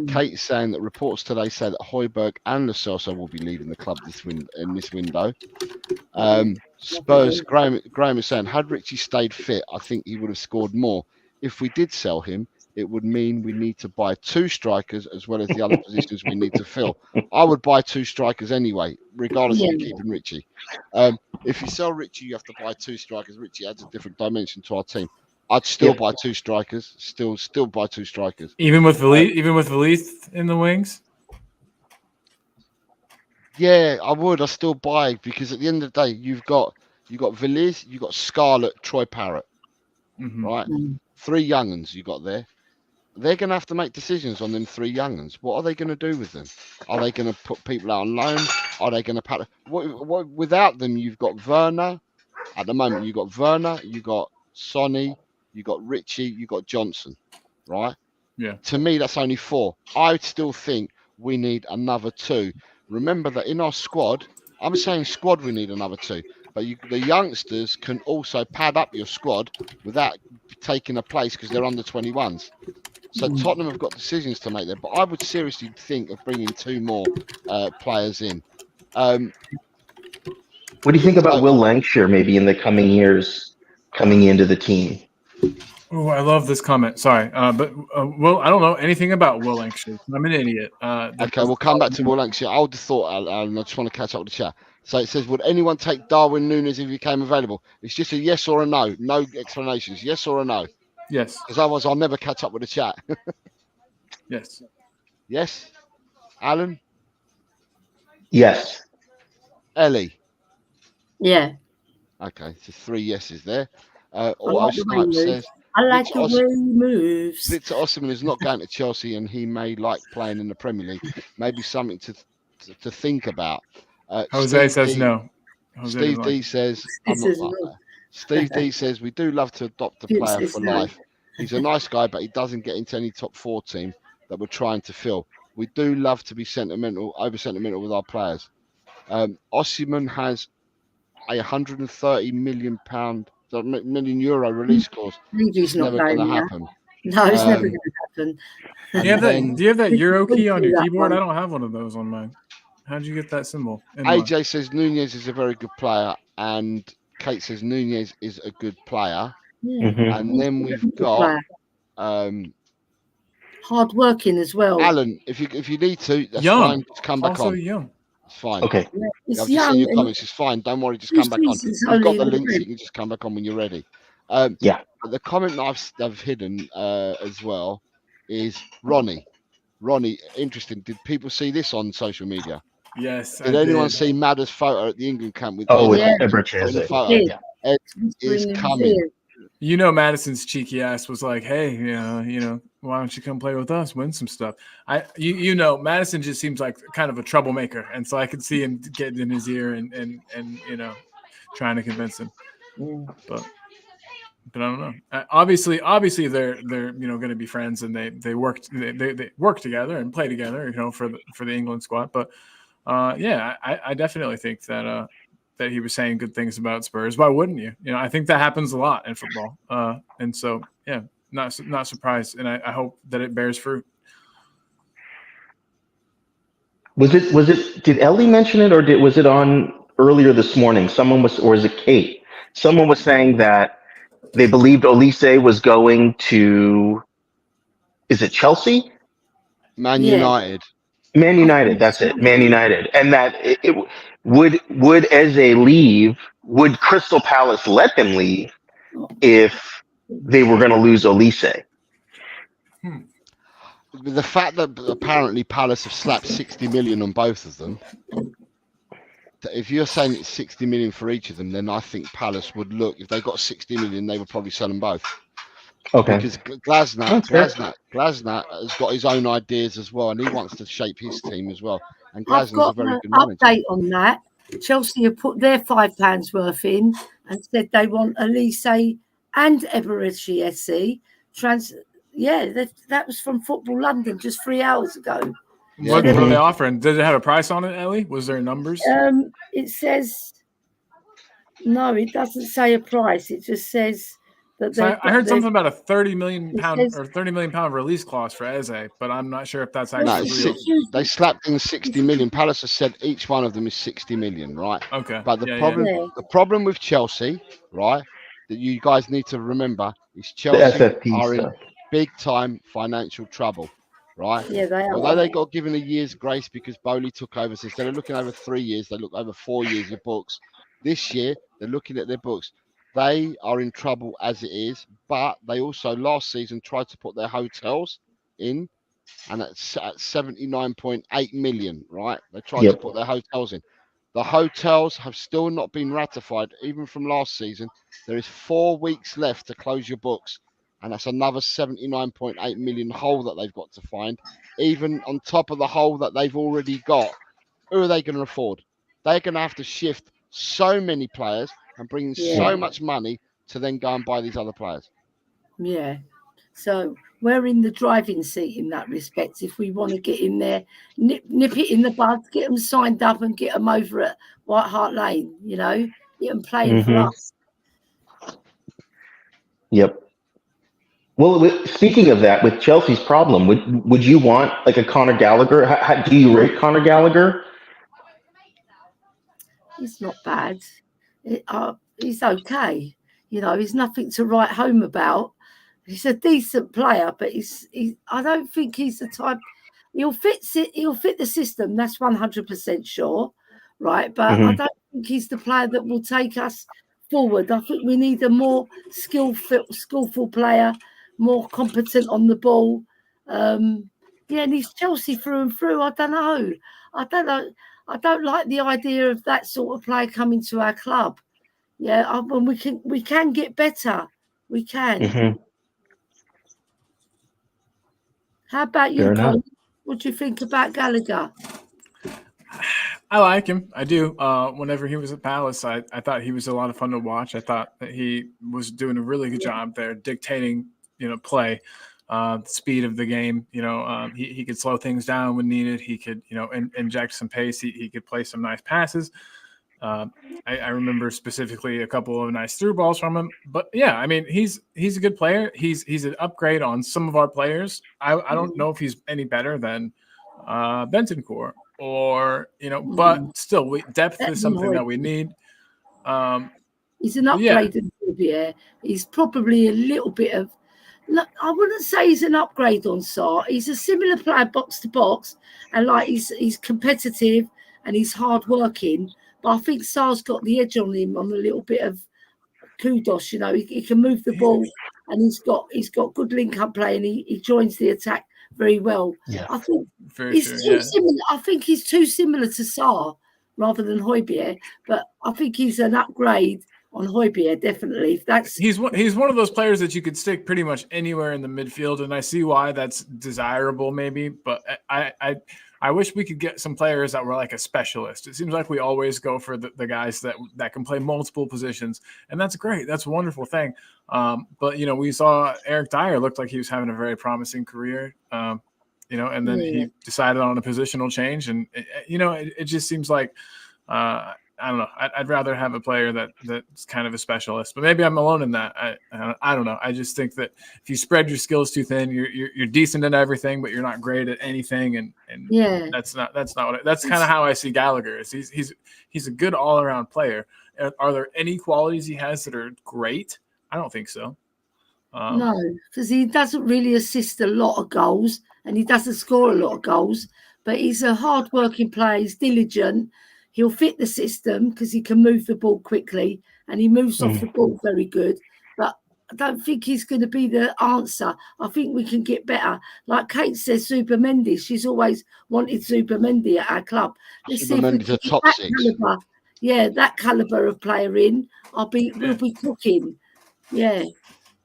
Kate's saying that reports today say that Højbjerg and Lo Celso will be leaving the club in this window. Spurs, Graham is saying, had Richie stayed fit, I think he would have scored more. If we did sell him, it would mean we need to buy 2 strikers as well as the other positions we need to fill. I would buy 2 strikers anyway, regardless of keeping Richie. If you sell Richie, you have to buy 2 strikers. Richie adds a different dimension to our team. I'd still buy 2 strikers. Still buy 2 strikers. Even with Valise in the wings? Yeah, I would. I still buy because at the end of the day, you've got Valise, you've got Scarlett, Troy Parrott, right? 3 young uns you got there. They're going to have to make decisions on them 3 young uns. What are they going to do with them? Are they going to put people out on loan? Are they going to without them? You've got Werner. At the moment, you've got Werner, you've got Sonny, you got Richie, you got Johnson, right? Yeah. To me, that's only 4. I still think we need another 2. Remember that in our squad, I'm saying squad we need another 2, but the youngsters can also pad up your squad without taking a place because they're under 21s. So Tottenham have got decisions to make there, but I would seriously think of bringing 2 more players in. What do you think about Will Lancashire maybe in the coming years coming into the team? Oh, I love this comment. Sorry, but Will, I don't know anything about Will Lancashire. I'm an idiot. Okay, we'll come back to Will Lancashire. I would have thought, Alan, I just want to catch up with the chat. So it says, would anyone take Darwin Núñez if he became available? It's just a yes or a no. No explanations. Yes or a no. Yes. Because otherwise I'll never catch up with the chat. Yes. Yes? Alan? Yes. Ellie? Yeah. Okay, so 3 yeses there. I Auto like the way Snipe he says, moves. I like the way he moves. Victor Osimhen is not going to Chelsea and he may like playing in the Premier League. Maybe something to think about. Jose says no. Steve D says, I'm not like that. Steve D says, we do love to adopt a player for life. He's a nice guy, but he doesn't get into any top 4 team that we're trying to fill. We do love to be over sentimental with our players. Osimhen has a €130 million release clause. He's not never going to going happen. No, it's never going to happen. Do you have that Euro key on your keyboard? I don't have one of those on mine. How did you get that symbol? AJ says Núñez is a very good player, and Kate says Núñez is a good player. Yeah. And then we've got hard working as well. Alan, if you need to, that's young. fine. Just come back also on. Young. It's fine. Okay. Yeah, I've just seen your comments. It's fine. Don't worry. Just come back on. You've got the links. You can just come back on when you're ready. Yeah. The comment that I've hidden as well is Ronnie. Ronnie, interesting. Did people see this on social media? Yes. Did anyone see Madder's photo at the England camp with? With Yeah. Ebrechese? Yeah. Ed is coming. You know, Madison's cheeky ass was like, "Hey, why don't you come play with us, win some stuff?" Madison just seems like kind of a troublemaker, and so I could see him getting in his ear and trying to convince him. But I don't know. Obviously, they're going to be friends, and they work together and play together, for the England squad. But I definitely think that he was saying good things about Spurs. Why wouldn't you? I think that happens a lot in football. And so, yeah, not surprised. And I hope that it bears fruit. Was it, did Ellie mention it, or was it on earlier this morning? Or is it Kate? Someone was saying that they believed Olise was going to, is it Chelsea? Man United. Man United, that's it. Man United. And that it would Eze leave, would Crystal Palace let them leave if they were going to lose Olise? The fact that apparently Palace have slapped 60 million on both of them, if you're saying it's 60 million for each of them, then I think Palace would look, if they got 60 million, they would probably sell them both. Okay. Because Glasner has got his own ideas as well, and he wants to shape his team as well. And I've Glasner's a got very an good manager. update on that. Chelsea have put their £5 worth in and said they want Elise and Eberechi SC. That was from Football London just 3 hours ago. What are they offering? Did it have a price on it, Ellie? Was there numbers? It says no. It doesn't say a price. It just says that. So I heard something about a £30 million release clause for Eze, but I'm not sure if that's actually real. They slapped in 60 million. Palace has said each one of them is 60 million, right? Okay. But the problem with Chelsea, right, that you guys need to remember is Chelsea are in big time financial trouble. Right. Yeah, they are. Although they got given a year's grace because Bowley took over, so instead of looking over 3 years, they look over 4 years of books. This year, they're looking at their books. They are in trouble as it is, but they also last season tried to put their hotels in, and at 79.8 million. Right. They tried to put their hotels in. The hotels have still not been ratified, even from last season. There is 4 weeks left to close your books. And that's another 79.8 million hole that they've got to find, even on top of the hole that they've already got. Who are they going to afford? They're going to have to shift so many players and bring in so much money to then go and buy these other players. Yeah. So we're in the driving seat in that respect. If we want to get in there, nip it in the bud, get them signed up and get them over at White Hart Lane, get them playing for us. Yep. Well, speaking of that, with Chelsea's problem, would you want like a Conor Gallagher? How do you rate Conor Gallagher? He's not bad. He's okay. He's nothing to write home about. He's a decent player, but I don't think he's the type. He'll fit the system. That's 100% sure, right? But I don't think he's the player that will take us forward. I think we need a more skillful player, more competent on the ball. And he's Chelsea through and through. I don't know. I don't like the idea of that sort of player coming to our club. Yeah, when we can get better. We can. Mm-hmm. How about you, Colin? What do you think about Gallagher? I like him. I do. Whenever he was at Palace, I thought he was a lot of fun to watch. I thought that he was doing a really good job there, dictating, play, the speed of the game. He could slow things down when needed. He could, inject some pace. He could play some nice passes. I remember specifically a couple of nice through balls from him. But yeah, I mean, he's a good player. He's an upgrade on some of our players. I don't know if he's any better than Bentancur or but still, depth is something that we need. He's an upgrade in Hojbjerg. He's probably a little bit of. Look, I wouldn't say he's an upgrade on Sarr. He's a similar player box to box, and he's competitive and he's hard working. But I think Sarr's got the edge on him on a little bit of kudos. He can move the ball, and he's got good link up play, and he joins the attack very well. Yeah. I think similar. I think he's too similar to Sarr rather than Hojbjerg, but I think he's an upgrade on Hojbjerg, definitely. He's one of those players that you could stick pretty much anywhere in the midfield, and I see why that's desirable, maybe. But I wish we could get some players that were like a specialist. It seems like we always go for the guys that can play multiple positions, and that's great. That's a wonderful thing. But we saw Eric Dyer looked like he was having a very promising career. And then he decided on a positional change, and it just seems like. I don't know. I'd rather have a player that's kind of a specialist, but maybe I'm alone in that. I don't know. I just think that if you spread your skills too thin, you're decent at everything, but you're not great at anything. And that's not that's kind of how I see Gallagher. He's a good all around player. Are there any qualities he has that are great? I don't think so. No, because he doesn't really assist a lot of goals, and he doesn't score a lot of goals. But he's a hard working player. He's diligent. He'll fit the system because he can move the ball quickly and he moves off the ball very good. But I don't think he's going to be the answer. I think we can get better. Like Kate says, Zubimendi. She's always wanted Zubimendi at our club. Let's see if we can a top six. that caliber of player in, we'll be cooking. Yeah.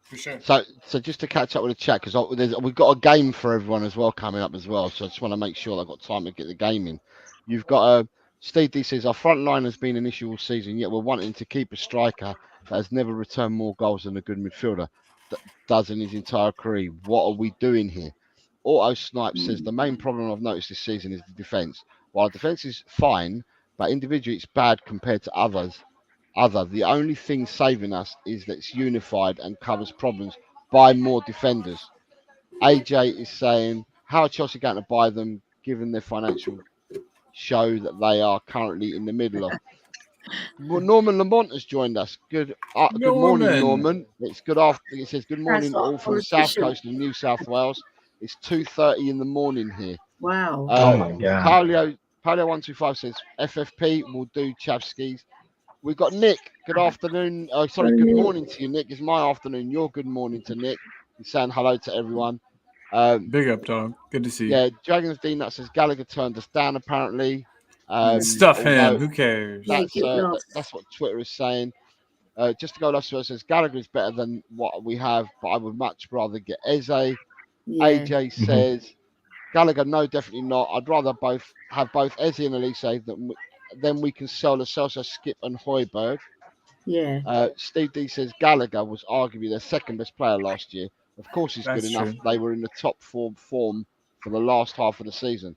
For sure. So just to catch up with the chat, because we've got a game for everyone as well coming up as well. So I just want to make sure I've got time to get the game in. You've got Steve D says our front line has been an issue all season, yet we're wanting to keep a striker that has never returned more goals than a good midfielder does in his entire career. What are we doing here? Auto Snipe says the main problem I've noticed this season is the defence. While the defence is fine, but individually it's bad compared to others. The only thing saving us is that it's unified and covers problems by more defenders. AJ is saying, how are Chelsea going to buy them given their financial show that they are currently in the middle of? Well, Norman Lamont has joined us. Good morning, Norman. It's good after. It says good morning all from the south coast of New South Wales. It's 2:30 in the morning here. Wow. Oh my God. Palio125 says FFP will do Chavskis. We've got Nick. Good afternoon. Oh, sorry. Good morning to you, Nick. It's my afternoon. Your good morning to Nick. He's saying hello to everyone. Big up, dog. Good to see you. Yeah, Dragons D Nut says Gallagher turned us down apparently. Stuff him. Who cares? That's what Twitter is saying. Just to go last Spurs says Gallagher is better than what we have, but I would much rather get Eze. Yeah. AJ says Gallagher, no, definitely not. I'd rather have both Eze and Elise then we can sell the Celso, Skip and Højbjerg. Yeah. Steve D says Gallagher was arguably their second best player last year. Of course, he's good enough. They were in the top form for the last half of the season.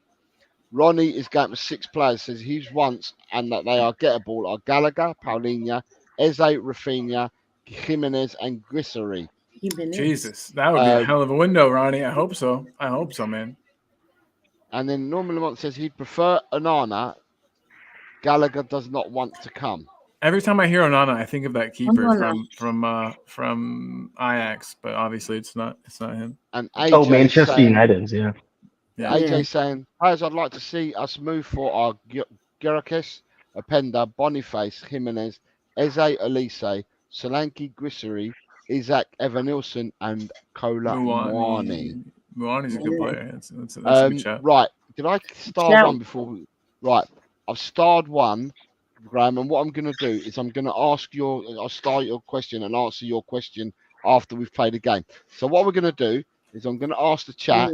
Ronnie is going to 6 players, says he's once and that they are gettable are Gallagher, Paulinho, Eze, Rafinha, Jimenez, and Grissery. Jesus, that would be a hell of a window, Ronnie. I hope so, man. And then Norman Lamont says he'd prefer Onana. Gallagher does not want to come. Every time I hear Onana, I think of that keeper from Ajax, but obviously it's not him. And AJ Manchester United, yeah. AJ saying, players I'd like to see us move for are Gerakis, Openda, Boniface, Jimenez, Eze, Elise, Solanke, Grissery, Isaac, Evanilson, and Kola Mwani. Mwani's a good player. That's a good shot. Right. Did I star one before? Right. I've starred one, Graham, and what I'm going to do is I'll start your question and answer your question after we've played the game. So what we're going to do is I'm going to ask the chat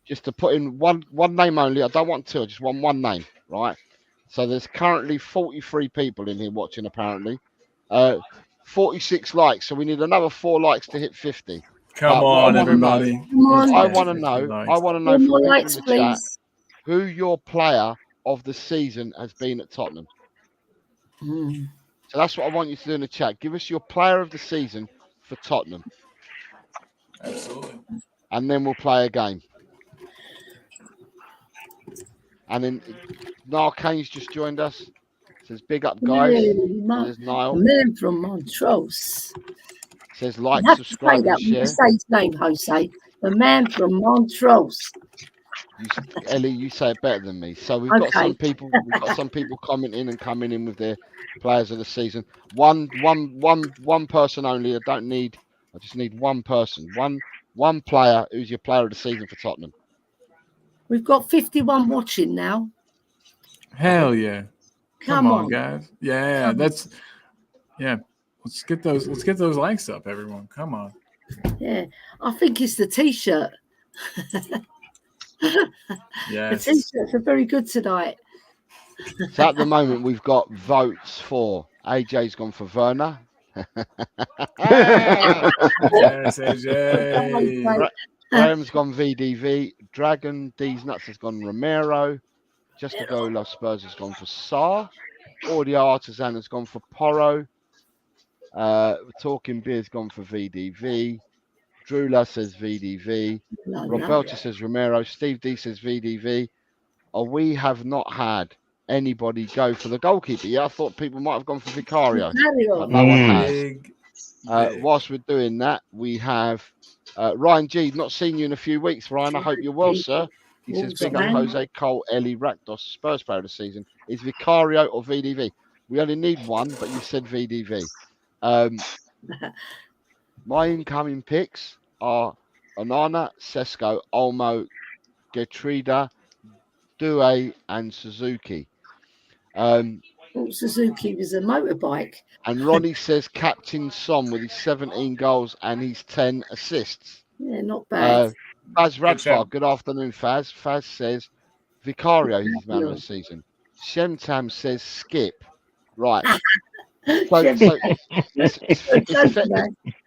just to put in one name only. I don't want two. I just want one name, right? So there's currently 43 people in here watching, apparently. 46 likes. So we need another 4 likes to hit 50. Come on, everybody. I want to know from people in the chat who your player of the season has been at Tottenham. So that's what I want you to do in the chat. Give us your player of the season for Tottenham. Absolutely. And then we'll play a game. And then Niall Kane's just joined us. Says big up, guys. There's Niall. The man from Montrose. Says like, subscribe, and share. Say his name, Jose. The man from Montrose. Ellie, you say it better than me. So we've got some people. We've got some people commenting and coming in with their players of the season. One person only. I just need one person. One player who's your player of the season for Tottenham. We've got 51 watching now. Hell yeah! Come on, guys. Yeah, Let's get those likes up, everyone. Come on. Yeah, I think it's the T-shirt. Yes. The T-shirts are very good tonight. So at the moment, we've got votes for AJ's gone for Werner. Yes, AJ. Graham's gone VDV. Dragon D's Nuts has gone Romero. Just to go, Love Spurs has gone for Sarr. Audio Artisan has gone for Porro. Talking Beer's gone for VDV. Drula says VDV. Rob Belcher says Romero. Steve D says VDV. We have not had anybody go for the goalkeeper. Yeah, I thought people might have gone for Vicario, but no one has. Whilst we're doing that, we have Ryan G. Not seen you in a few weeks, Ryan. I hope you're well, sir. He says big up Jose, Cole, Ellie, Rakdos, Spurs player of the season. Is Vicario or VDV? We only need one, but you said VDV. My incoming picks are Onana, Sesko, Olmo, Getrida, Due, and Suzuki. thought Suzuki was a motorbike. And Ronnie says Captain Son with his 17 goals and his 10 assists. Yeah, not bad. Faz Radfar, shout. good afternoon, Faz. Faz says Vicario, he's man of the season. Shemtam says Skip. Right. So it's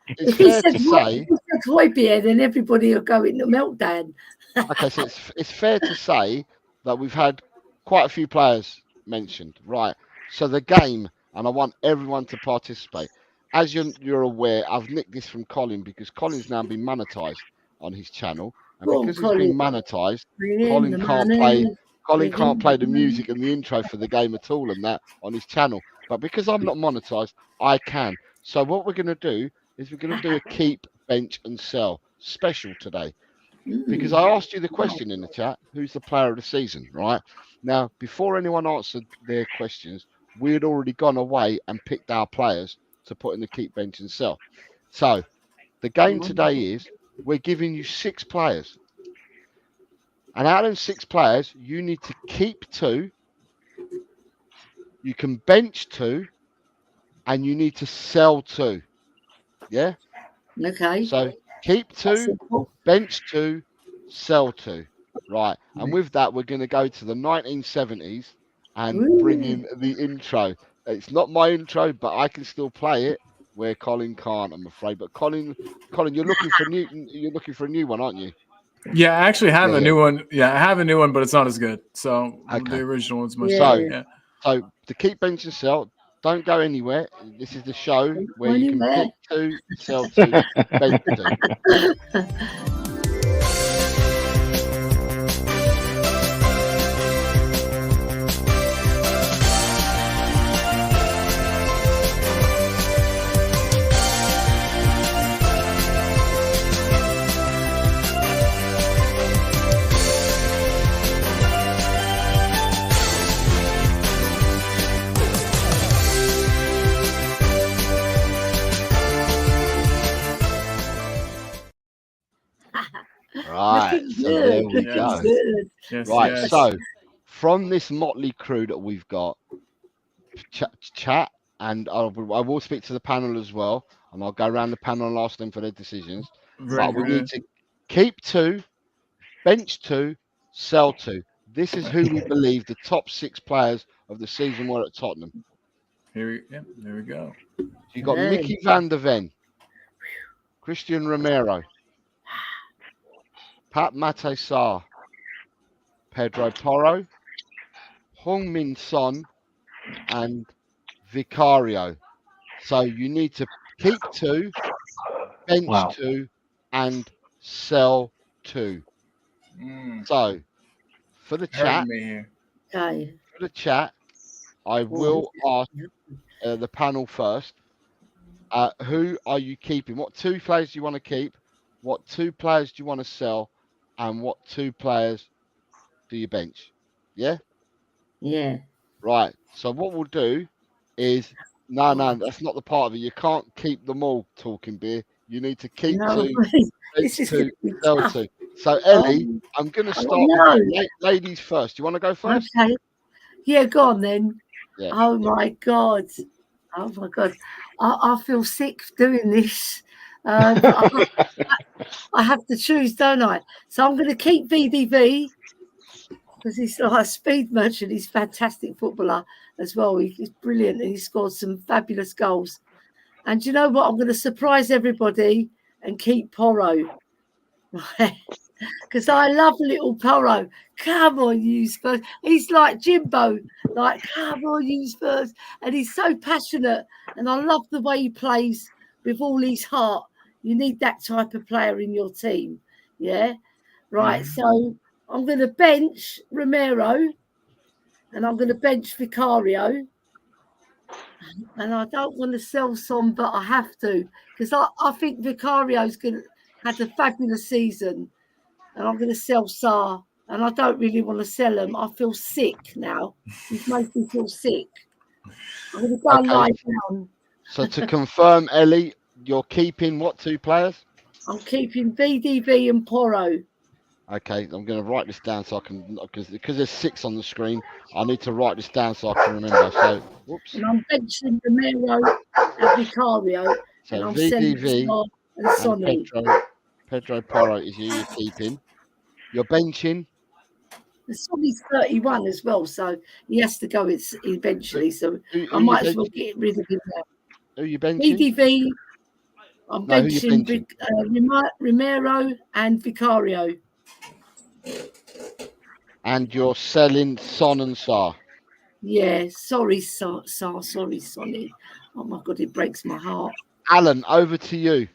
If he fair said to say. Hoybier, then everybody will go into meltdown. Okay, so it's fair to say that we've had quite a few players mentioned. Right. So the game, and I want everyone to participate. As you're aware, I've nicked this from Colin because Colin's now been monetized on his channel. And Go on, because he's been Colin. monetized, Bring in Colin the can't money. play. Colin Bring can't in play the the music and the intro for the game at all and that on his channel. But because I'm not monetized, I can. So what we're going to do is we're going to do a keep, bench and sell special today. Because I asked you the question in the chat, who's the player of the season, right? Now, before anyone answered their questions, we had already gone away and picked our players to put in the keep, bench and sell. So the game today is we're giving you 6 players. And out of them 6 players, you need to keep 2, you can bench 2, and you need to sell 2. Yeah? Okay. So keep 2, bench 2, sell 2. Right. And with that, we're going to go to the 1970s and bring in the intro. It's not my intro, but I can still play it where Colin can't, I'm afraid. But Colin, you're looking for a new one, aren't you? Yeah, I actually have a new one. Yeah, I have a new one, but it's not as good. So the original one's much better. So to keep, bench and sell, don't go anywhere. This is the show where you can pick 2, sell 2, bench 2. Right, so there we go. Yes, right, yes. so from this motley crew that we've got, chat, and I will speak to the panel as well, and I'll go around the panel and ask them for their decisions. But we need to keep 2, bench 2, sell 2. This is who we believe the top 6 players of the season were at Tottenham. There we go. You got Mickey van der Ven, Christian Romero, Pat Mate Sarr, Pedro Porro, Heung-min Son, and Vicario. So you need to keep 2, bench 2, and sell 2. So for the chat, I will ask the panel first. Who are you keeping? What 2 players do you want to keep? What 2 players do you want to sell? And what 2 players do you bench? Yeah? Yeah. Right. So what we'll do is, no, that's not the part of it. You can't keep them all, Talking Beer. You need to keep 2, bench 2, sell 2. So Ellie, I'm going to start with ladies first. Do you want to go first? Okay. Yeah, go on then. Yeah. Oh my God. I feel sick doing this. I have to choose, don't I? So I'm going to keep VDV because he's like a speed merchant. He's a fantastic footballer as well. He's brilliant and he scored some fabulous goals. And you know what? I'm going to surprise everybody and keep Porro. Because I love little Porro. Come on, you Spurs. He's like Jimbo. Like, come on, you Spurs. And he's so passionate. And I love the way he plays with all his heart. You need that type of player in your team. Yeah? Right. So I'm going to bench Romero. And I'm going to bench Vicario. And I don't want to sell some, but I have to. Because I think Vicario's had a fabulous season. And I'm going to sell Sarr. And I don't really want to sell him. I feel sick now. He's making me feel sick. I'm going to go and lie down. So to confirm, Ellie, you're keeping what 2 players? I'm keeping VDV and Porro. Okay, I'm going to write this down so I can, because there's 6 on the screen. I need to write this down so I can remember. So, whoops. And I'm benching Romero and Vicario, So and I'm selling VDV Sarr and and Sonny. Pedro Porro is who you're keeping. You're benching. And Sonny's 31 as well, so he has to go eventually. So Who I you might as well benching? get rid of him now. Who you benching? VDV, I'm No, who you benching benching? Romero and Vicario. And you're selling Son and Sarr. Yeah, sorry, sorry, Sonny. Oh my God, it breaks my heart. Alan, over to you.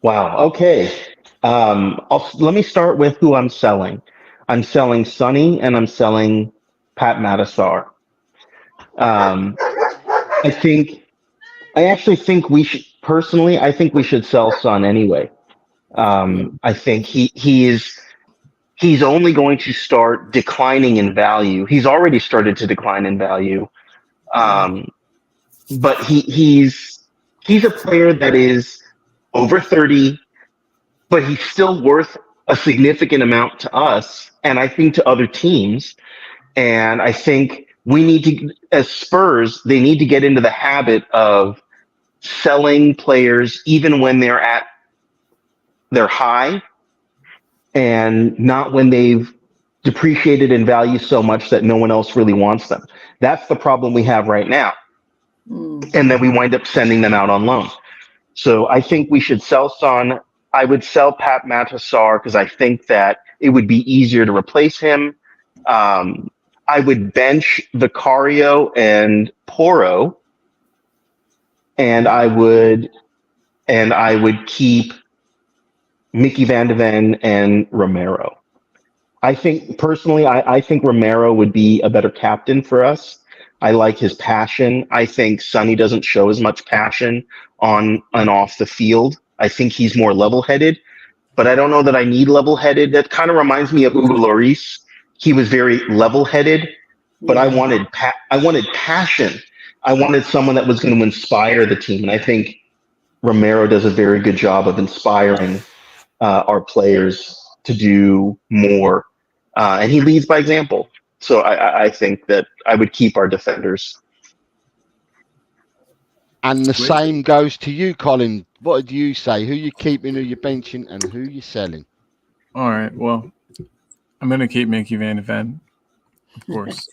Wow. Okay. Let me start with who I'm selling. I'm selling Sonny and I'm selling Pat Matasar. I actually think we should, personally, I think we should sell Son anyway. I think he's only going to start declining in value. He's already started to decline in value. But he's a player that is over 30, but he's still worth a significant amount to us, and I think to other teams. And I think we need to, as Spurs, they need to get into the habit of selling players even when they're at their high, and not when they've depreciated in value so much that no one else really wants them. That's the problem we have right now. And then we wind up sending them out on loan. So I think we should sell Son. I would sell Pat Matasar because I think that it would be easier to replace him. I would bench Vicario and Porro, and I would keep Mickey Van de Ven and Romero. I think personally, I think Romero would be a better captain for us. I like his passion. I think Sonny doesn't show as much passion on and off the field. I think he's more level-headed, but I don't know that I need level-headed. That kind of reminds me of Hugo Lloris. He was very level-headed, but I wanted passion. I wanted someone that was going to inspire the team, and I think Romero does a very good job of inspiring our players to do more, and he leads by example. So I think that I would keep our defenders. And the same goes to you, Colin. What did you say? Who you keeping, who you benching, and who you selling? All right. Well, I'm going to keep Mickey Van de Ven, of course.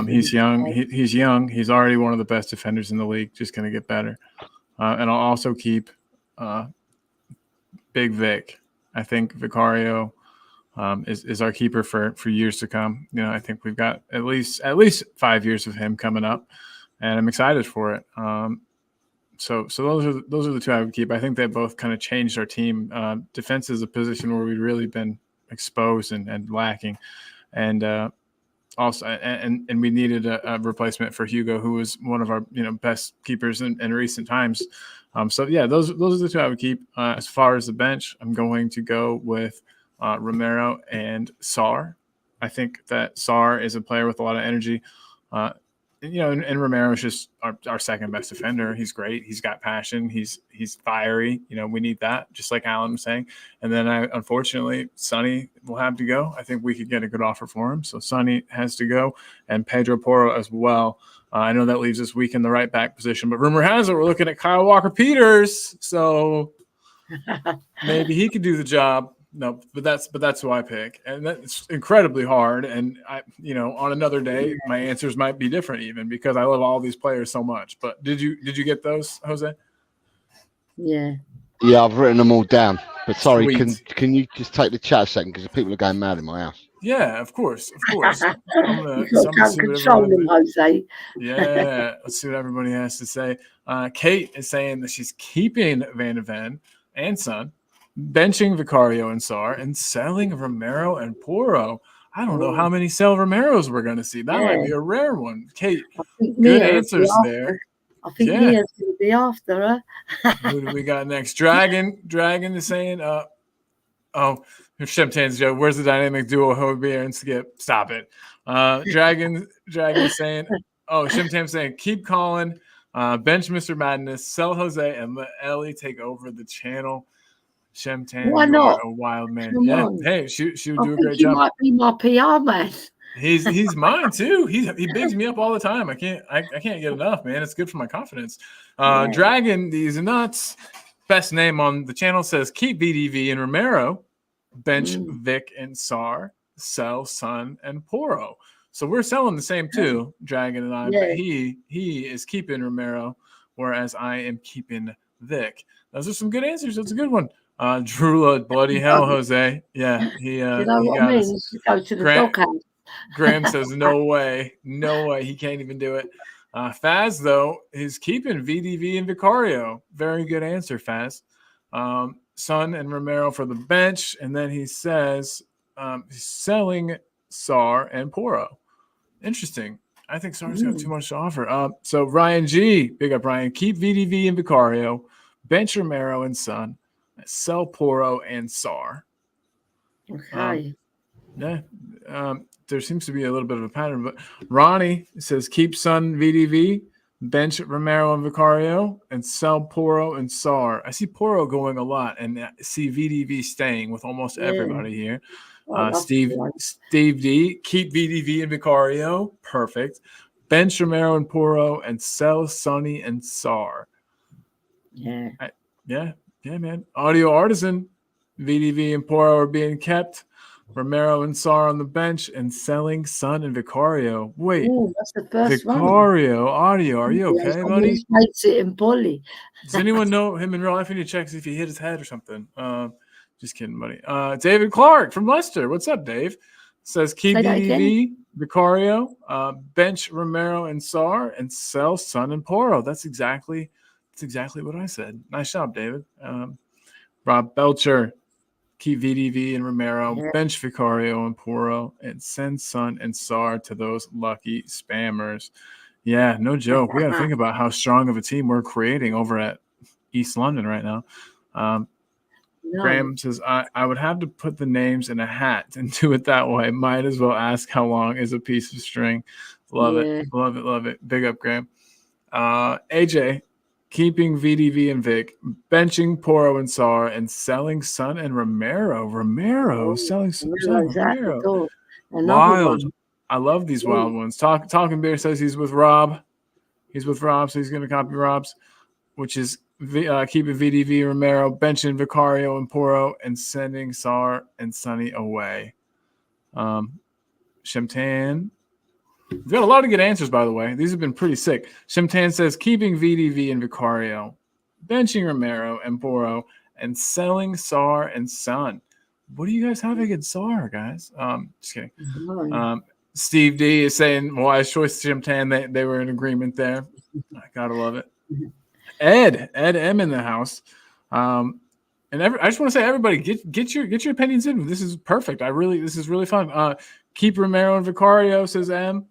He's young. He's young. He's already one of the best defenders in the league. Just going to get better. And I'll also keep Big Vic. I think Vicario is our keeper for years to come. You know, I think we've got at least 5 years of him coming up, and I'm excited for it. So those are the two I would keep. I think they both kind of changed our team. Defense is a position where we've really been exposed and lacking, and also and we needed a replacement for Hugo, who was one of our best keepers in recent times. So yeah, those are the two I would keep. As far as the bench, I'm going to go with Romero and Sarr. I think that Sarr is a player with a lot of energy. And Romero is just our second best defender. He's great. He's got passion. He's fiery. We need that, just like Alan was saying. And then unfortunately, Sonny will have to go. I think we could get a good offer for him. So Sonny has to go, and Pedro Porro as well. I know that leaves us weak in the right back position, but rumor has it we're looking at Kyle Walker-Peters. So maybe he could do the job. No, but that's who I pick, and that's incredibly hard. And on another day, my answers might be different, even because I love all these players so much. But did you get those, Jose? Yeah, I've written them all down. But sorry, Sweet. can you just take the chat a second because the people are going mad in my house. Yeah, of course. you can't control them, Jose. Yeah, let's see what everybody has to say. Kate is saying that she's keeping Van de Ven and Son, benching Vicario and Sarr, and selling Romero and Porro. I don't know how many sell Romeros we're going to see. That might be a rare one. Kate, good answers there. I think Mia's going to be after her. Who do we got next? Dragon is saying, Shemtan's joke, where's the dynamic duo Hobie and Skip? Stop it. Dragon saying, Shemtan's saying, keep calling, bench Mr. Madness, sell Jose, and let Ellie take over the channel. Shemtan, Why you not? are a wild man. Come Yeah. on. Hey, she would I do a think great he job. might be my PR man. He's mine too. He bigs me up all the time. I can't get enough, man. It's good for my confidence. Yeah. Dragon, these nuts. Best name on the channel says keep VDV and Romero, bench Vic and Sar, sell Sun and Poro. So we're selling the same too, Dragon and I. Yeah. But he is keeping Romero, whereas I am keeping Vic. Those are some good answers. That's a good one. Drula, bloody hell, Jose. Yeah, he You know he what got I mean? us. You should go to the Grant- doghouse. Graham says, no way. He can't even do it. Faz, though, is keeping VDV and Vicario. Very good answer, Faz. Son and Romero for the bench. And then he says he's selling Sar and Poro. Interesting. I think Sar's got too much to offer. So Ryan G, big up Ryan, keep VDV and Vicario, bench Romero and Son, sell Poro and Sar. Okay. Yeah. There seems to be a little bit of a pattern, but Ronnie says keep Sun VDV, bench Romero and Vicario, and sell Poro and Sar. I see Poro going a lot, and I see VDV staying with almost everybody here. Steve D, keep VDV and Vicario, perfect. Bench Romero and Poro, and sell Sonny and Sar. Yeah. Yeah, man. Audio Artisan, VDV and Poro are being kept. Romero and Sar on the bench, and selling Sun and Vicario. Wait, that's the first Vicario one. Audio, are you okay, buddy? Makes it in Polly. Does anyone know him in real life? And he checks if he hit his head or something. Just kidding, buddy. David Clark from Leicester. What's up, Dave? Says keep VDV, Vicario, bench Romero and Sar, and sell Sun and Poro. That's exactly what I said. Nice job, David. Rob Belcher. Keep VDV and Romero, bench Vicario and Poro, and send Sun and Sar to those lucky spammers. Yeah, no joke. We got to think about how strong of a team we're creating over at East London right now. Graham says, I would have to put the names in a hat and do it that way. Might as well ask how long is a piece of string. Love it. Big up, Graham. AJ, keeping VDV and Vic, benching Poro and Sar, and selling Sun and Romero. Selling Sun and Romero. Wild. I love these wild ones. Talking Bear says he's with Rob. So he's going to copy Rob's, which is keeping VDV, Romero, benching Vicario and Poro, and sending Sar and Sonny away. Shemtan. We've got a lot of good answers, by the way. These have been pretty sick. Shemtan says keeping VDV and Vicario, benching Romero and Poro, and selling Sar and Sun. What do you guys have against Sar, guys? Just kidding. Steve D is saying wise choice, Shemtan. They were in agreement there. I gotta love it. Ed M in the house. And I just want to say, everybody, get your opinions in. This is perfect. This is really fun. Keep Romero and Vicario, says M.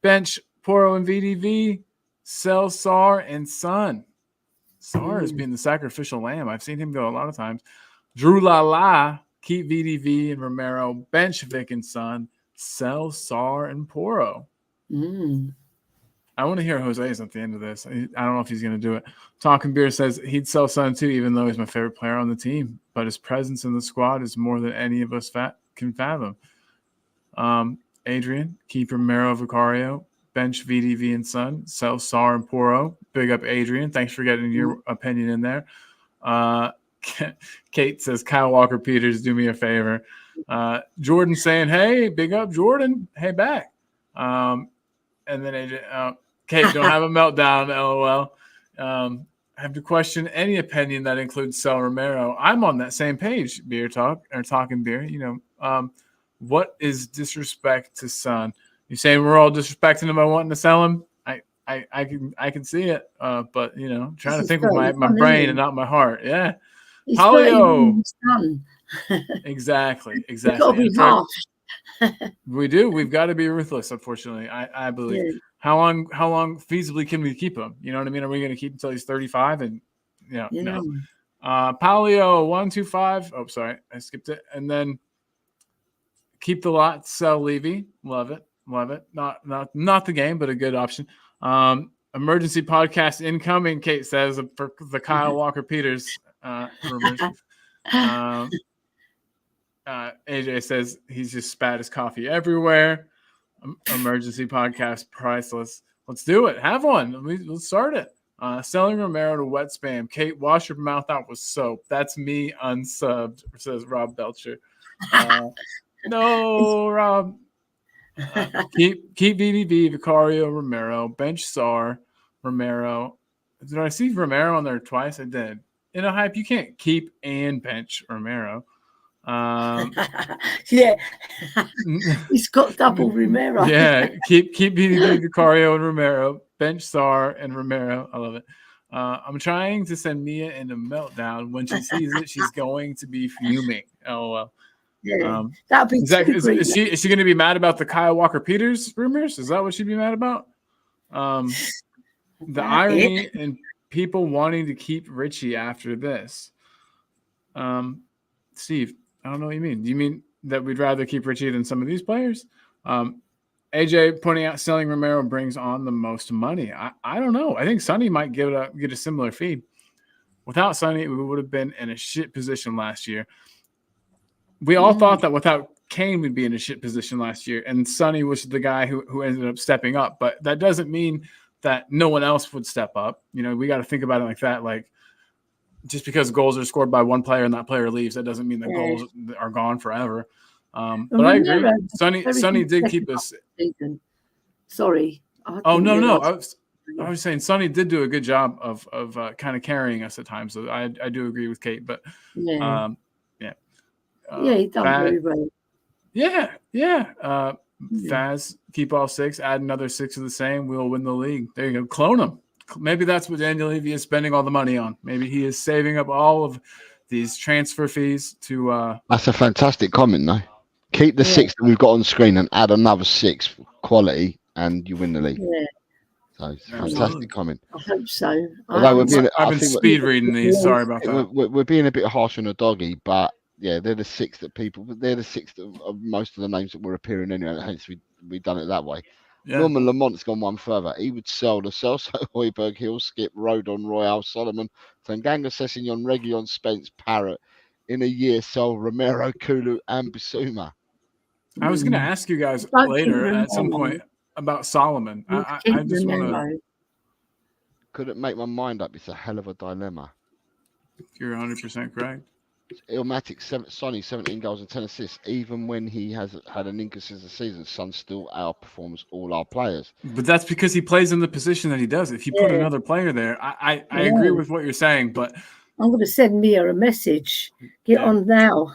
Bench Poro and VDV, sell Sar and Sun. Sar has been the sacrificial lamb. I've seen him go a lot of times. Drew La, keep VDV and Romero, bench Vic and Sun, sell Sar and Poro. I want to hear Jose's at the end of this. I don't know if he's going to do it. Talking Beer says he'd sell Sun too, even though he's my favorite player on the team. But his presence in the squad is more than any of us can fathom. Adrian, keep Romero, Vicario, bench VDV and Sun, sell Sar and Poro. Big up, Adrian. Thanks for getting your opinion in there. Kate says, Kyle Walker-Peters, do me a favor. Jordan saying, hey, big up, Jordan. Hey, back. And then Adrian, Kate, don't have a meltdown, LOL. I have to question any opinion that includes Sal Romero. I'm on that same page, Beer Talk, or Talking Beer. You know, what is disrespect to Sun? You saying we're all disrespecting him by wanting to sell him? I can see it, but you know, trying to think with my brain and not my heart. Yeah, He's Polio. Exactly. We do. We've got to be ruthless. Unfortunately, I believe. Yeah. How long feasibly can we keep him? You know what I mean? Are we going to keep him until he's 35? And no. Polio 125. Oh, sorry, I skipped it. And then keep the lot. Sell Levy. Love it. Not the game, but a good option. Emergency podcast incoming. Kate says for the Kyle Walker-Peters. rumors. AJ says he's just spat his coffee everywhere. Emergency podcast priceless. Let's do it. Have one. Let's start it. Selling Romero to wet spam. Kate, wash your mouth out with soap. That's me unsubbed, says Rob Belcher. No, Rob. Keep VDB, Vicario, Romero, bench Sar, Romero. Did I see Romero on there twice? I did. In a hype, you can't keep and bench Romero. Yeah, he's got double Romero. Yeah, keep VDB, Vicario, and Romero, bench Sar and Romero. I love it. I'm trying to send Mia in a meltdown. When she sees it, she's going to be fuming. LOL. Yeah, that'd be is she going to be mad about the Kyle Walker-Peters rumors? Is that what she'd be mad about? The irony in people wanting to keep Richie after this. Steve, I don't know what you mean. Do you mean that we'd rather keep Richie than some of these players? AJ pointing out selling Romero brings on the most money. I don't know. I think Sonny might get a similar fee. Without Sonny, we would have been in a shit position last year. We all thought that without Kane, we'd be in a shit position last year, and Sonny was the guy who ended up stepping up. But that doesn't mean that no one else would step up. You know, we got to think about it like that. Like, just because goals are scored by one player and that player leaves, that doesn't mean that goals are gone forever. But I agree. Sonny did keep us. Sorry. Oh no! I was saying Sonny did do a good job of kind of carrying us at times. So I do agree with Kate. But yeah, he done very well. Yeah. Faz, keep all 6, add another 6 of the same. We'll win the league. There you go. Clone him. Maybe that's what Daniel Levy is spending all the money on. Maybe he is saving up all of these transfer fees to. That's a fantastic comment, though. Keep the 6 that we've got on screen and add another 6 quality, and you win the league. Yeah. So it's a fantastic comment. I hope so. I've been speed reading these. Sorry about that. We're being a bit harsh on the doggy, but yeah, they're the 6 that they're the 6 of most of the names that were appearing anyway. Hence, we done it that way. Yeah. Norman Lamont's gone one further. He would sell the Celso, Højbjerg, Hill, Skip, Rodon, Royale, Solomon, Tanganga, Sessegnon, Reguilon, Spence, Parrott. In a year, sell Romero, Kulu, and Bissouma. I was going to ask you guys later at some point about Solomon. I just want to. Couldn't make my mind up. It's a hell of a dilemma. You're 100% correct. Illmatic, Sonny, 17 goals and 10 assists. Even when he has had an inconsistent season, Son still outperforms all our players. But that's because he plays in the position that he does. If you put another player there, I agree with what you're saying, but I'm going to send Mia a message. Get on now.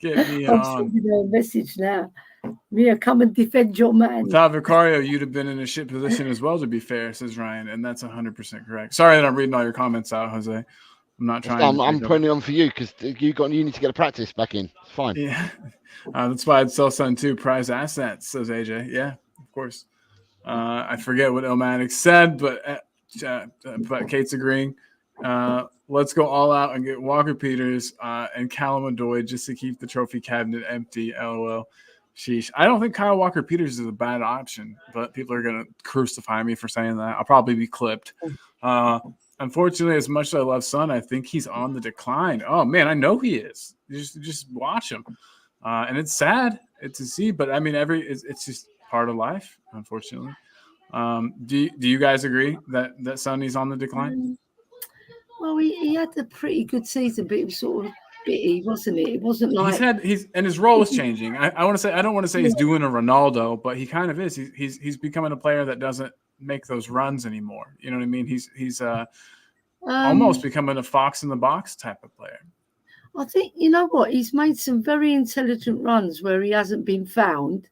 Get Mia on. I'm sending her a message now. Mia, come and defend your man. Without Vicario, you'd have been in a shit position as well, to be fair, says Ryan, and that's 100% correct. Sorry that I'm reading all your comments out, Jose. I'm not trying. I'm putting it on for you because you need to get a practice back in. It's fine. Yeah, that's why I'd sell Son too. Prize assets, says AJ. Yeah, of course. I forget what Ilmatic said, but Kate's agreeing. Let's go all out and get Walker Peters and Callum Odoi just to keep the trophy cabinet empty. LOL. Sheesh. I don't think Kyle Walker Peters is a bad option, but people are going to crucify me for saying that. I'll probably be clipped. Unfortunately, as much as I love Son, I think he's on the decline. Oh, man, I know he is. Just watch him. And it's sad to see, but I mean, it's just part of life, unfortunately. Do you guys agree that Sonny's on the decline? Well, he had a pretty good season, but it was sort of bitty, wasn't it? It wasn't like and his role is changing. I want to say I don't want to say he's doing a Ronaldo, but he kind of is. He's becoming a player that doesn't make those runs anymore. You know what I mean? He's almost becoming a fox in the box type of player. I think you know what? He's made some very intelligent runs where he hasn't been found.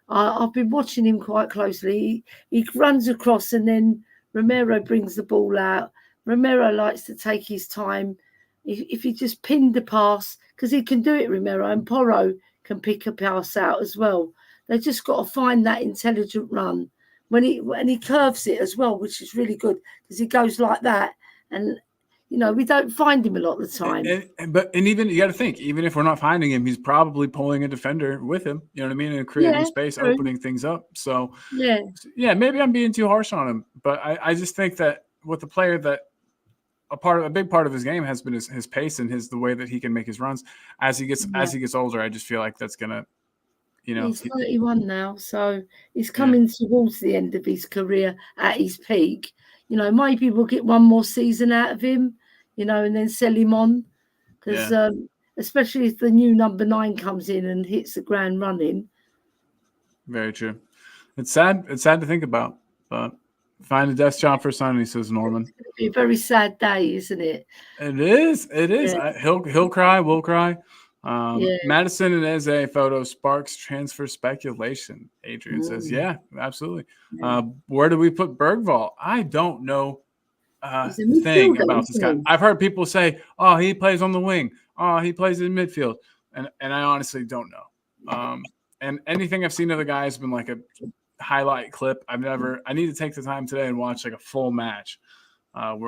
I've been watching him quite closely. He runs across and then Romero brings the ball out. Romero likes to take his time. If he just pinned the pass, because he can do it, Romero, and Porro can pick a pass out as well. They just got to find that intelligent run when he curves it as well, which is really good because he goes like that, and you know we don't find him a lot of the time. And even you got to think, even if we're not finding him, he's probably pulling a defender with him. You know what I mean, and creating space, opening things up. So yeah, maybe I'm being too harsh on him, but I just think that with the player that a big part of his game has been his pace and the way that he can make his runs. As he gets older, I just feel like that's gonna, he's 31 now, so he's coming towards the end of his career at his peak. Maybe we'll get one more season out of him, and then sell him on, because especially if the new number 9 comes in and hits the ground running. Very true. It's sad. It's sad to think about, but find a death job for son, he says Norman. It's going to be a very sad day, isn't it? It is. Yeah. He'll cry. We'll cry. Madison and Eze photo sparks transfer speculation. Adrian says, yeah, absolutely. Where do we put Bergvall? I don't know a thing about this guy. I've heard people say, oh, he plays on the wing. Oh, he plays in midfield. And I honestly don't know. And anything I've seen of the guy has been like a highlight clip. I need to take the time today and watch like a full match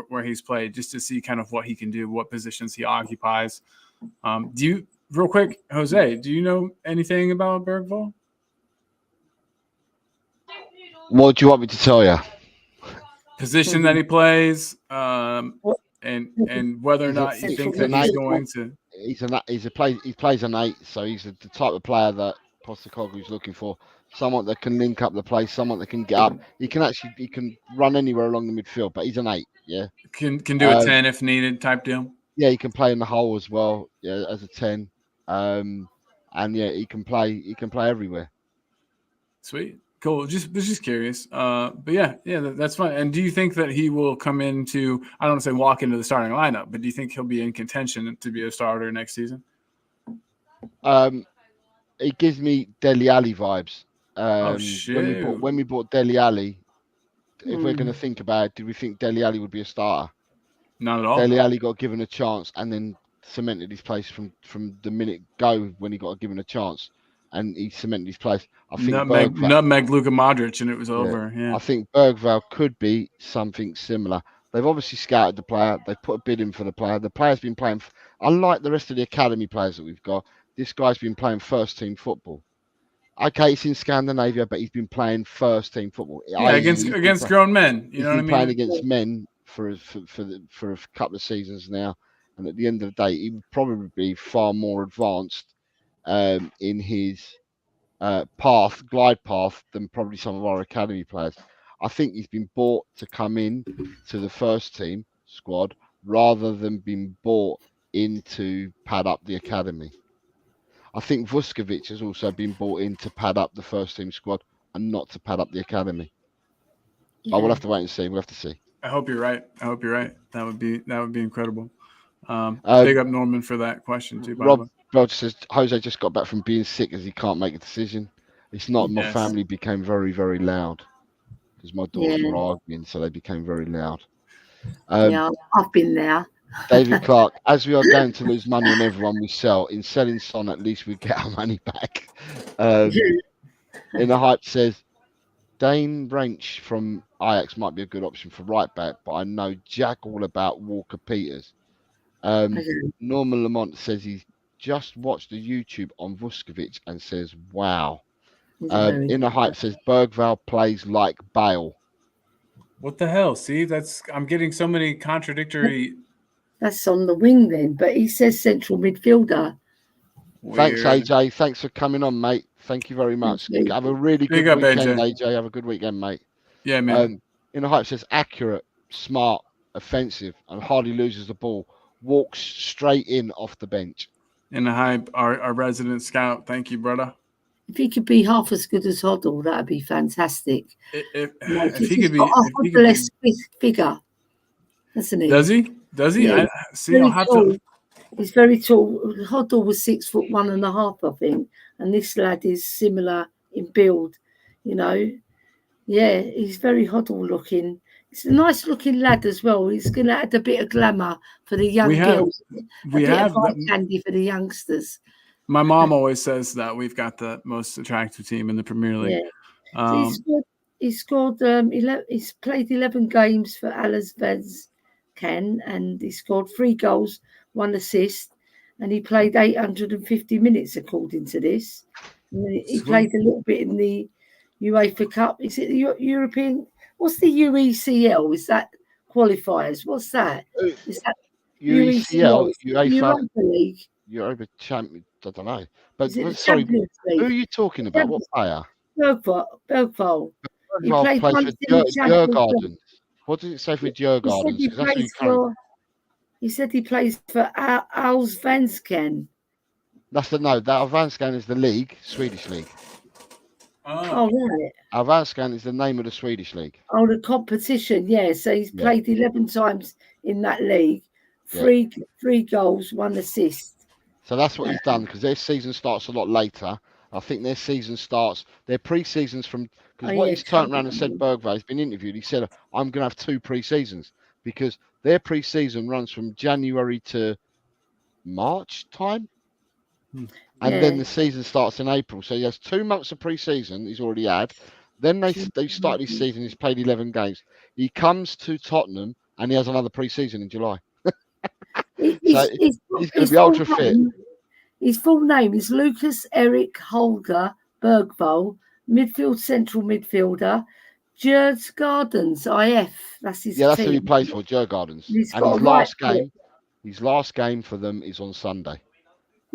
where he's played, just to see kind of what he can do, what positions he occupies. Real quick, Jose, do you know anything about Bergvall? What do you want me to tell you? Position that he plays, and whether or not you think that he's going to. He plays an 8, so he's the type of player that Postecoglou's looking for. Someone that can link up the play, someone that can get up. He can run anywhere along the midfield, but he's an 8. Yeah, can do a 10 if needed, type deal. Yeah, he can play in the hole as well. Yeah, as a 10. And yeah, he can play everywhere. Sweet, cool. Just curious. But yeah, that's fine. And do you think that he will come into? I don't want to say walk into the starting lineup, but do you think he'll be in contention to be a starter next season? It gives me Dele Alli vibes. Shit. When we bought Dele Alli, if we're going to think about it, did we think Dele Alli would be a starter? Not at all. Dele Alli got given a chance and then cemented his place from the minute go when he got given a chance, and he cemented his place. I think nutmeg Luka Modric, and it was over. Yeah. I think Bergvall could be something similar. They've obviously scouted the player. They put a bid in for the player. The player's been playing. Unlike the rest of the academy players that we've got, this guy's been playing first team football. Okay, it's in Scandinavia, but he's been playing first team football. Yeah, against grown men. You know what I mean? Playing against men for a couple of seasons now. And at the end of the day, he would probably be far more advanced in his glide path, than probably some of our academy players. I think he's been bought to come in to the first team squad rather than being bought in to pad up the academy. I think Vuskovic has also been bought in to pad up the first team squad and not to pad up the academy. Yeah. We'll have to wait and see. We'll have to see. I hope you're right. That would be incredible. Big up Norman for that question too. Rob says Jose just got back from being sick as he can't make a decision. It's not. My family became very, very loud because my daughters were arguing, so they became very loud. I've been there. David Clark, as we are going to lose money on everyone we sell, in selling Son, at least we get our money back. In the hype says Dane Wrench from Ajax might be a good option for right back, but I know jack all about Walker Peters. Norman Lamont says he's just watched the YouTube on Vuskovic and says, wow. In the hype says Bergvall plays like Bale. What the hell? See, I'm getting so many contradictory. That's on the wing then, but he says central midfielder. Weird. Thanks, AJ. Thanks for coming on, mate. Thank you very much. Have a really good weekend, AJ. Have a good weekend, mate. Yeah, man. In the hype says accurate, smart, offensive, and hardly loses the ball. Walks straight in off the bench. In the hype, our resident scout. Thank you, brother. If he could be half as good as Hoddle, that'd be fantastic. If he could be less figure, hasn't he? Does he? Yeah. He's very tall. Hoddle was 6'1.5", I think, and this lad is similar in build. He's very Hoddle looking. He's a nice looking lad as well. He's going to add a bit of glamour for the young girls. We have candy for the youngsters. My mom always says that we've got the most attractive team in the Premier League. Yeah. He's played 11 games for Alavés, and he scored 3 goals, 1 assist, and he played 850 minutes according to this. He played a little bit in the UEFA Cup. Is it the European? What's the UECL? Is that qualifiers. What's that? Is that UECL, UEFA, Europa League? Europa Champions. I don't know. But Is it the sorry, Champions League? who are you talking about? What player? Bergvall. He Bergvall played plays once for in the Champions League. Djurgården. What does it say for Djurgården? He said he plays for Allsvenskan. That Allsvenskan is the league, Swedish league. Oh, right. Allsvenskan is the name of the Swedish league. Oh, the competition, yeah. So he's played 11 times in that league. Three goals, 1 assist. So that's what he's done, because their season starts a lot later. I think their pre-seasons from, because he's turned around and said, Bergvall, he's been interviewed, he said, I'm going to have 2 pre-seasons, because their pre-season runs from January to March time. And then the season starts in April. So he has 2 months of pre-season he's already had. Then they started his season, he's played 11 games. He comes to Tottenham and he has another pre-season in July. He's going to be ultra fit. His full name is Lucas Erik Holger Bergvall, central midfielder, Djurgårdens IF. That's his team. That's who he plays for, Djurgårdens. And his last game for them is on Sunday.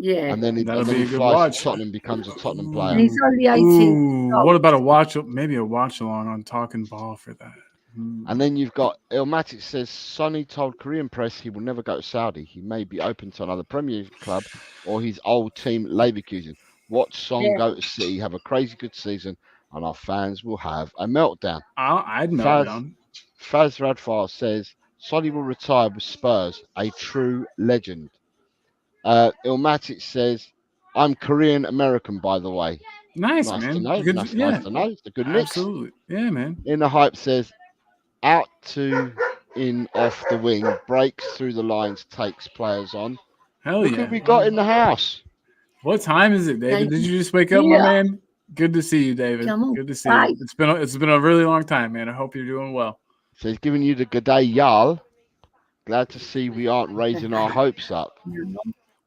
Yeah. And then he flies to Tottenham, becomes a Tottenham player. And he's only 18. What about maybe a watch along on Talking Ball for that? And then you've got Ilmatic says Sonny told Korean press he will never go to Saudi. He may be open to another Premier club or his old team Leverkusen. Watch Son go to City, have a crazy good season, and our fans will have a meltdown. I'd melt down. Faz Radfar says Sonny will retire with Spurs, a true legend. Ilmatic says I'm Korean American, by the way. Nice man. To know. Nice to know. It's a good mix. Absolutely. Yeah, man. In the Hype says out to in off the wing, breaks through the lines, takes players on. Hell Look who we got in the house. What time is it, David? Did you just wake up, my man? Good to see you, David. Good to see you. It's been a really long time, man. I hope you're doing well. So he's giving you the good day, y'all. Glad to see we aren't raising our hopes up.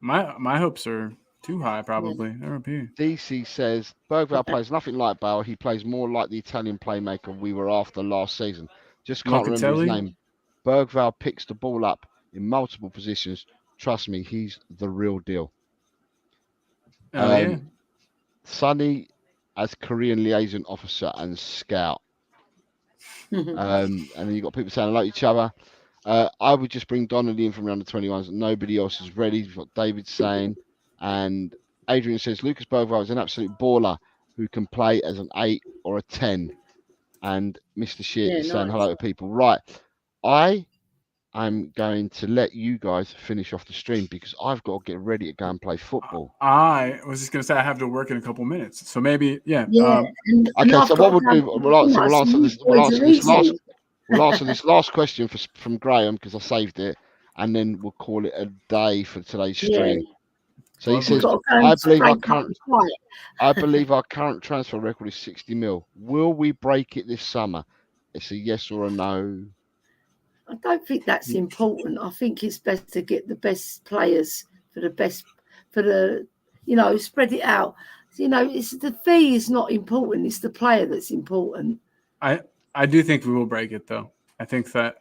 My hopes are too high, probably. DC says Bergvall plays nothing like Bale. He plays more like the Italian playmaker we were after last season. Just can't remember his name. Bergvall picks the ball up in multiple positions. Trust me, he's the real deal. Sonny as Korean liaison officer and scout. And then you've got people saying hello to each other. I would just bring Donnelly in from the under 21s. Nobody else is ready. You've got David saying. And Adrian says Lucas Bergvall is an absolute baller who can play as an 8 or a 10. And Mr. Shit is saying hello to people. Right. I'm going to let you guys finish off the stream because I've got to get ready to go and play football. I was just going to say I have to work in a couple minutes. So maybe, okay, so what we'll do, we'll answer this last question from Graham because I saved it. And then we'll call it a day for today's stream. So he says, I believe our current transfer record is 60 mil. Will we break it this summer? It's a yes or a no. I don't think that's important. I think it's best to get the best players spread it out. It's the fee is not important. It's the player that's important. I do think we will break it though. I think that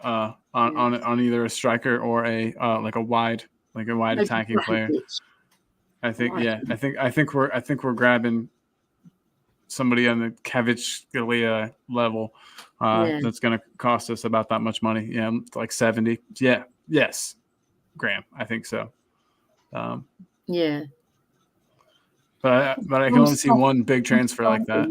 on either a striker or a wide attacking player. I think we're grabbing somebody on the Kvaratskhelia level that's going to cost us about that much money. Yeah, like 70. Yeah, yes, Graham. I think so. But I can only see one big transfer like that.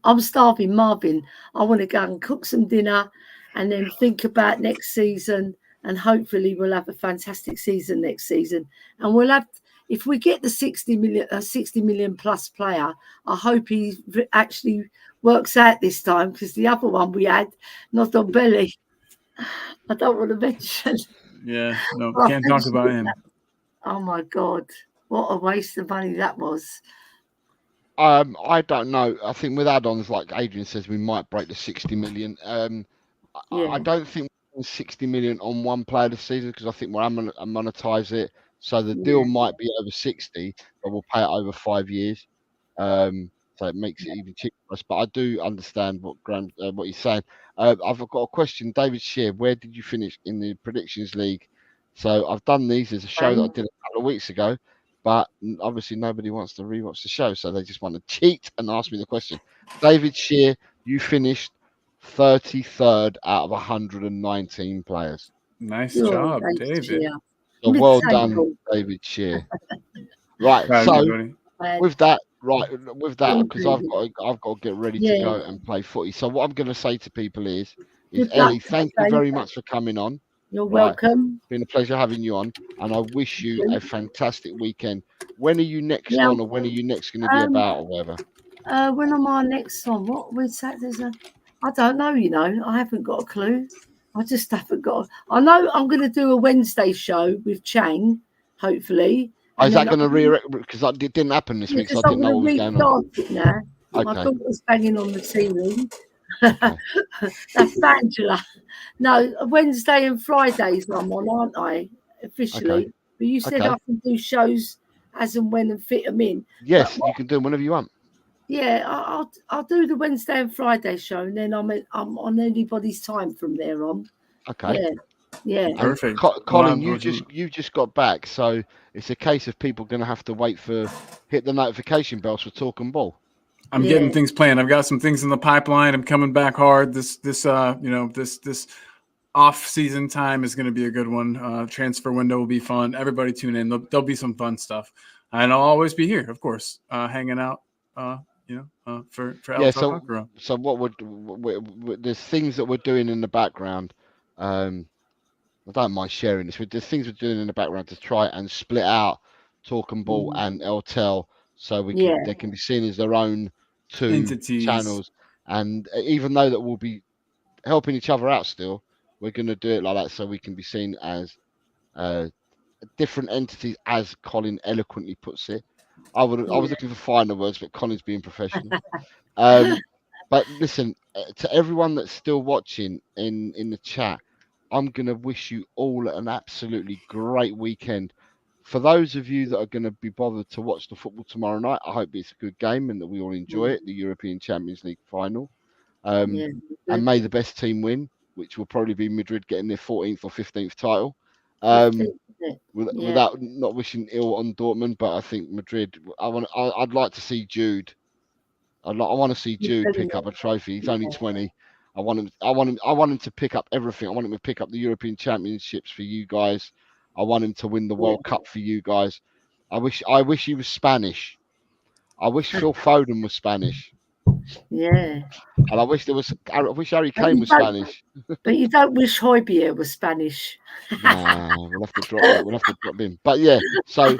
I'm starving, Marvin. I want to go and cook some dinner and then think about next season. And hopefully we'll have a fantastic season next season. And we'll have, if we get the 60 million plus player, I hope he actually works out this time because the other one we had, not on belly. I don't want to mention. Yeah, no, can't talk about him. Oh my God. What a waste of money that was. I don't know. I think with add-ons, like Adrian says, we might break the 60 million. I don't think 60 million on one player this season because I think we'll monetize it. So the deal might be over 60, but we'll pay it over 5 years. so it makes it even cheaper for us. But I do understand what what he's saying. I've got a question, David Shear. Where did you finish in the predictions league? So I've done these as a show that I did a couple of weeks ago, but obviously nobody wants to rewatch the show, so they just want to cheat and ask me the question. David Shear, you finished 33rd out of 119 players. Nice job, David. So well done, David Shear. Right, so with that, because I've got to get ready to go and play footy. So what I'm going to say to people is Ellie, thank you very much for coming on. You're welcome. It's been a pleasure having you on, and I wish you a fantastic weekend. When are you next on, or when are you next going to be about, or whatever? When am I next on? What we Saturdays? I don't know. You know, I haven't got a clue. I just haven't got. I know I'm going to do a Wednesday show with Chang, hopefully. Is that going to because it didn't happen this week, so I didn't know what was going on. Now. Okay. My daughter's banging on the ceiling. Okay. That's Angela. No, Wednesday and Fridays I'm on, aren't I? Officially. Okay. But you said I can do shows as and when and fit them in. Yes, you can do them whenever you want. Yeah, I'll do the Wednesday and Friday show, and then I'm on anybody's time from there on. Okay. Yeah. Perfect. Colin, you just got back, so it's a case of people going to have to hit the notification bells for Talk and Ball. I'm getting things planned. I've got some things in the pipeline. I'm coming back hard. This off season time is going to be a good one. Transfer window will be fun. Everybody tune in. There'll be some fun stuff, and I'll always be here, of course, hanging out. For so what there's things that we're doing in the background. I don't mind sharing this. There's things we're doing in the background to try and split out Talk and Ball and LTEL, so they can be seen as their own two entities. Channels. And even though that we'll be helping each other out still, we're going to do it like that so we can be seen as different entities, as Colin eloquently puts it. I was looking for finer words, but Colin's being professional. But listen, to everyone that's still watching in the chat, I'm going to wish you all an absolutely great weekend. For those of you that are going to be bothered to watch the football tomorrow night, I hope it's a good game and that we all enjoy it, the European Champions League final. And may the best team win, which will probably be Madrid getting their 14th or 15th title. Without not wishing ill on Dortmund, but I think Madrid. I'd like to see Jude. I want to see Jude pick up a trophy. He's only 20. I want him to pick up everything. I want him to pick up the European Championships for you guys. I want him to win the World Cup for you guys. I wish he was Spanish. I wish Phil Foden was Spanish. Yeah. And I wish Harry Kane was Spanish. But you don't wish Højbjerg was Spanish. Nah, we'll have to drop him. But yeah, so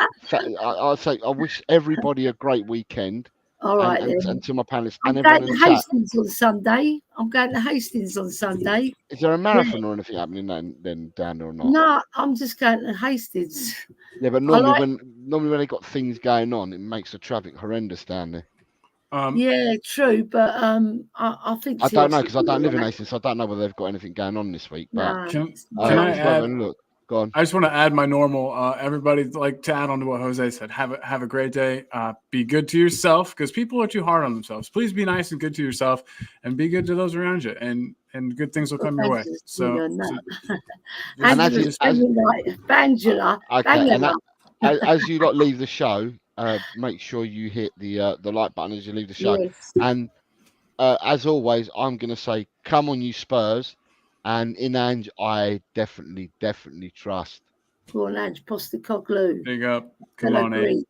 I'll say I wish everybody a great weekend. All right, and to my panelists and everyone in the chat. I'm going to Hastings on Sunday. Is there a marathon or anything happening then down there or not? No, I'm just going to Hastings. Yeah, but normally when they got things going on, it makes the traffic horrendous down there. Yeah, true, but I think I don't know because I don't live in Hastings, so I don't know whether they've got anything going on this week. But can I add? Look, go on. I just want to add my normal. Everybody like to add on to what Jose said. Have a great day. Be good to yourself because people are too hard on themselves. Please be nice and good to yourself, and be good to those around you, and good things will come your way. Angela. As you lot leave the show, make sure you hit the like button as you leave the show. Yes. And as always, I'm going to say, come on, you Spurs. And in Ange, I definitely trust. Go on, Ange, Postecoglou. Big up. Come on, Ange.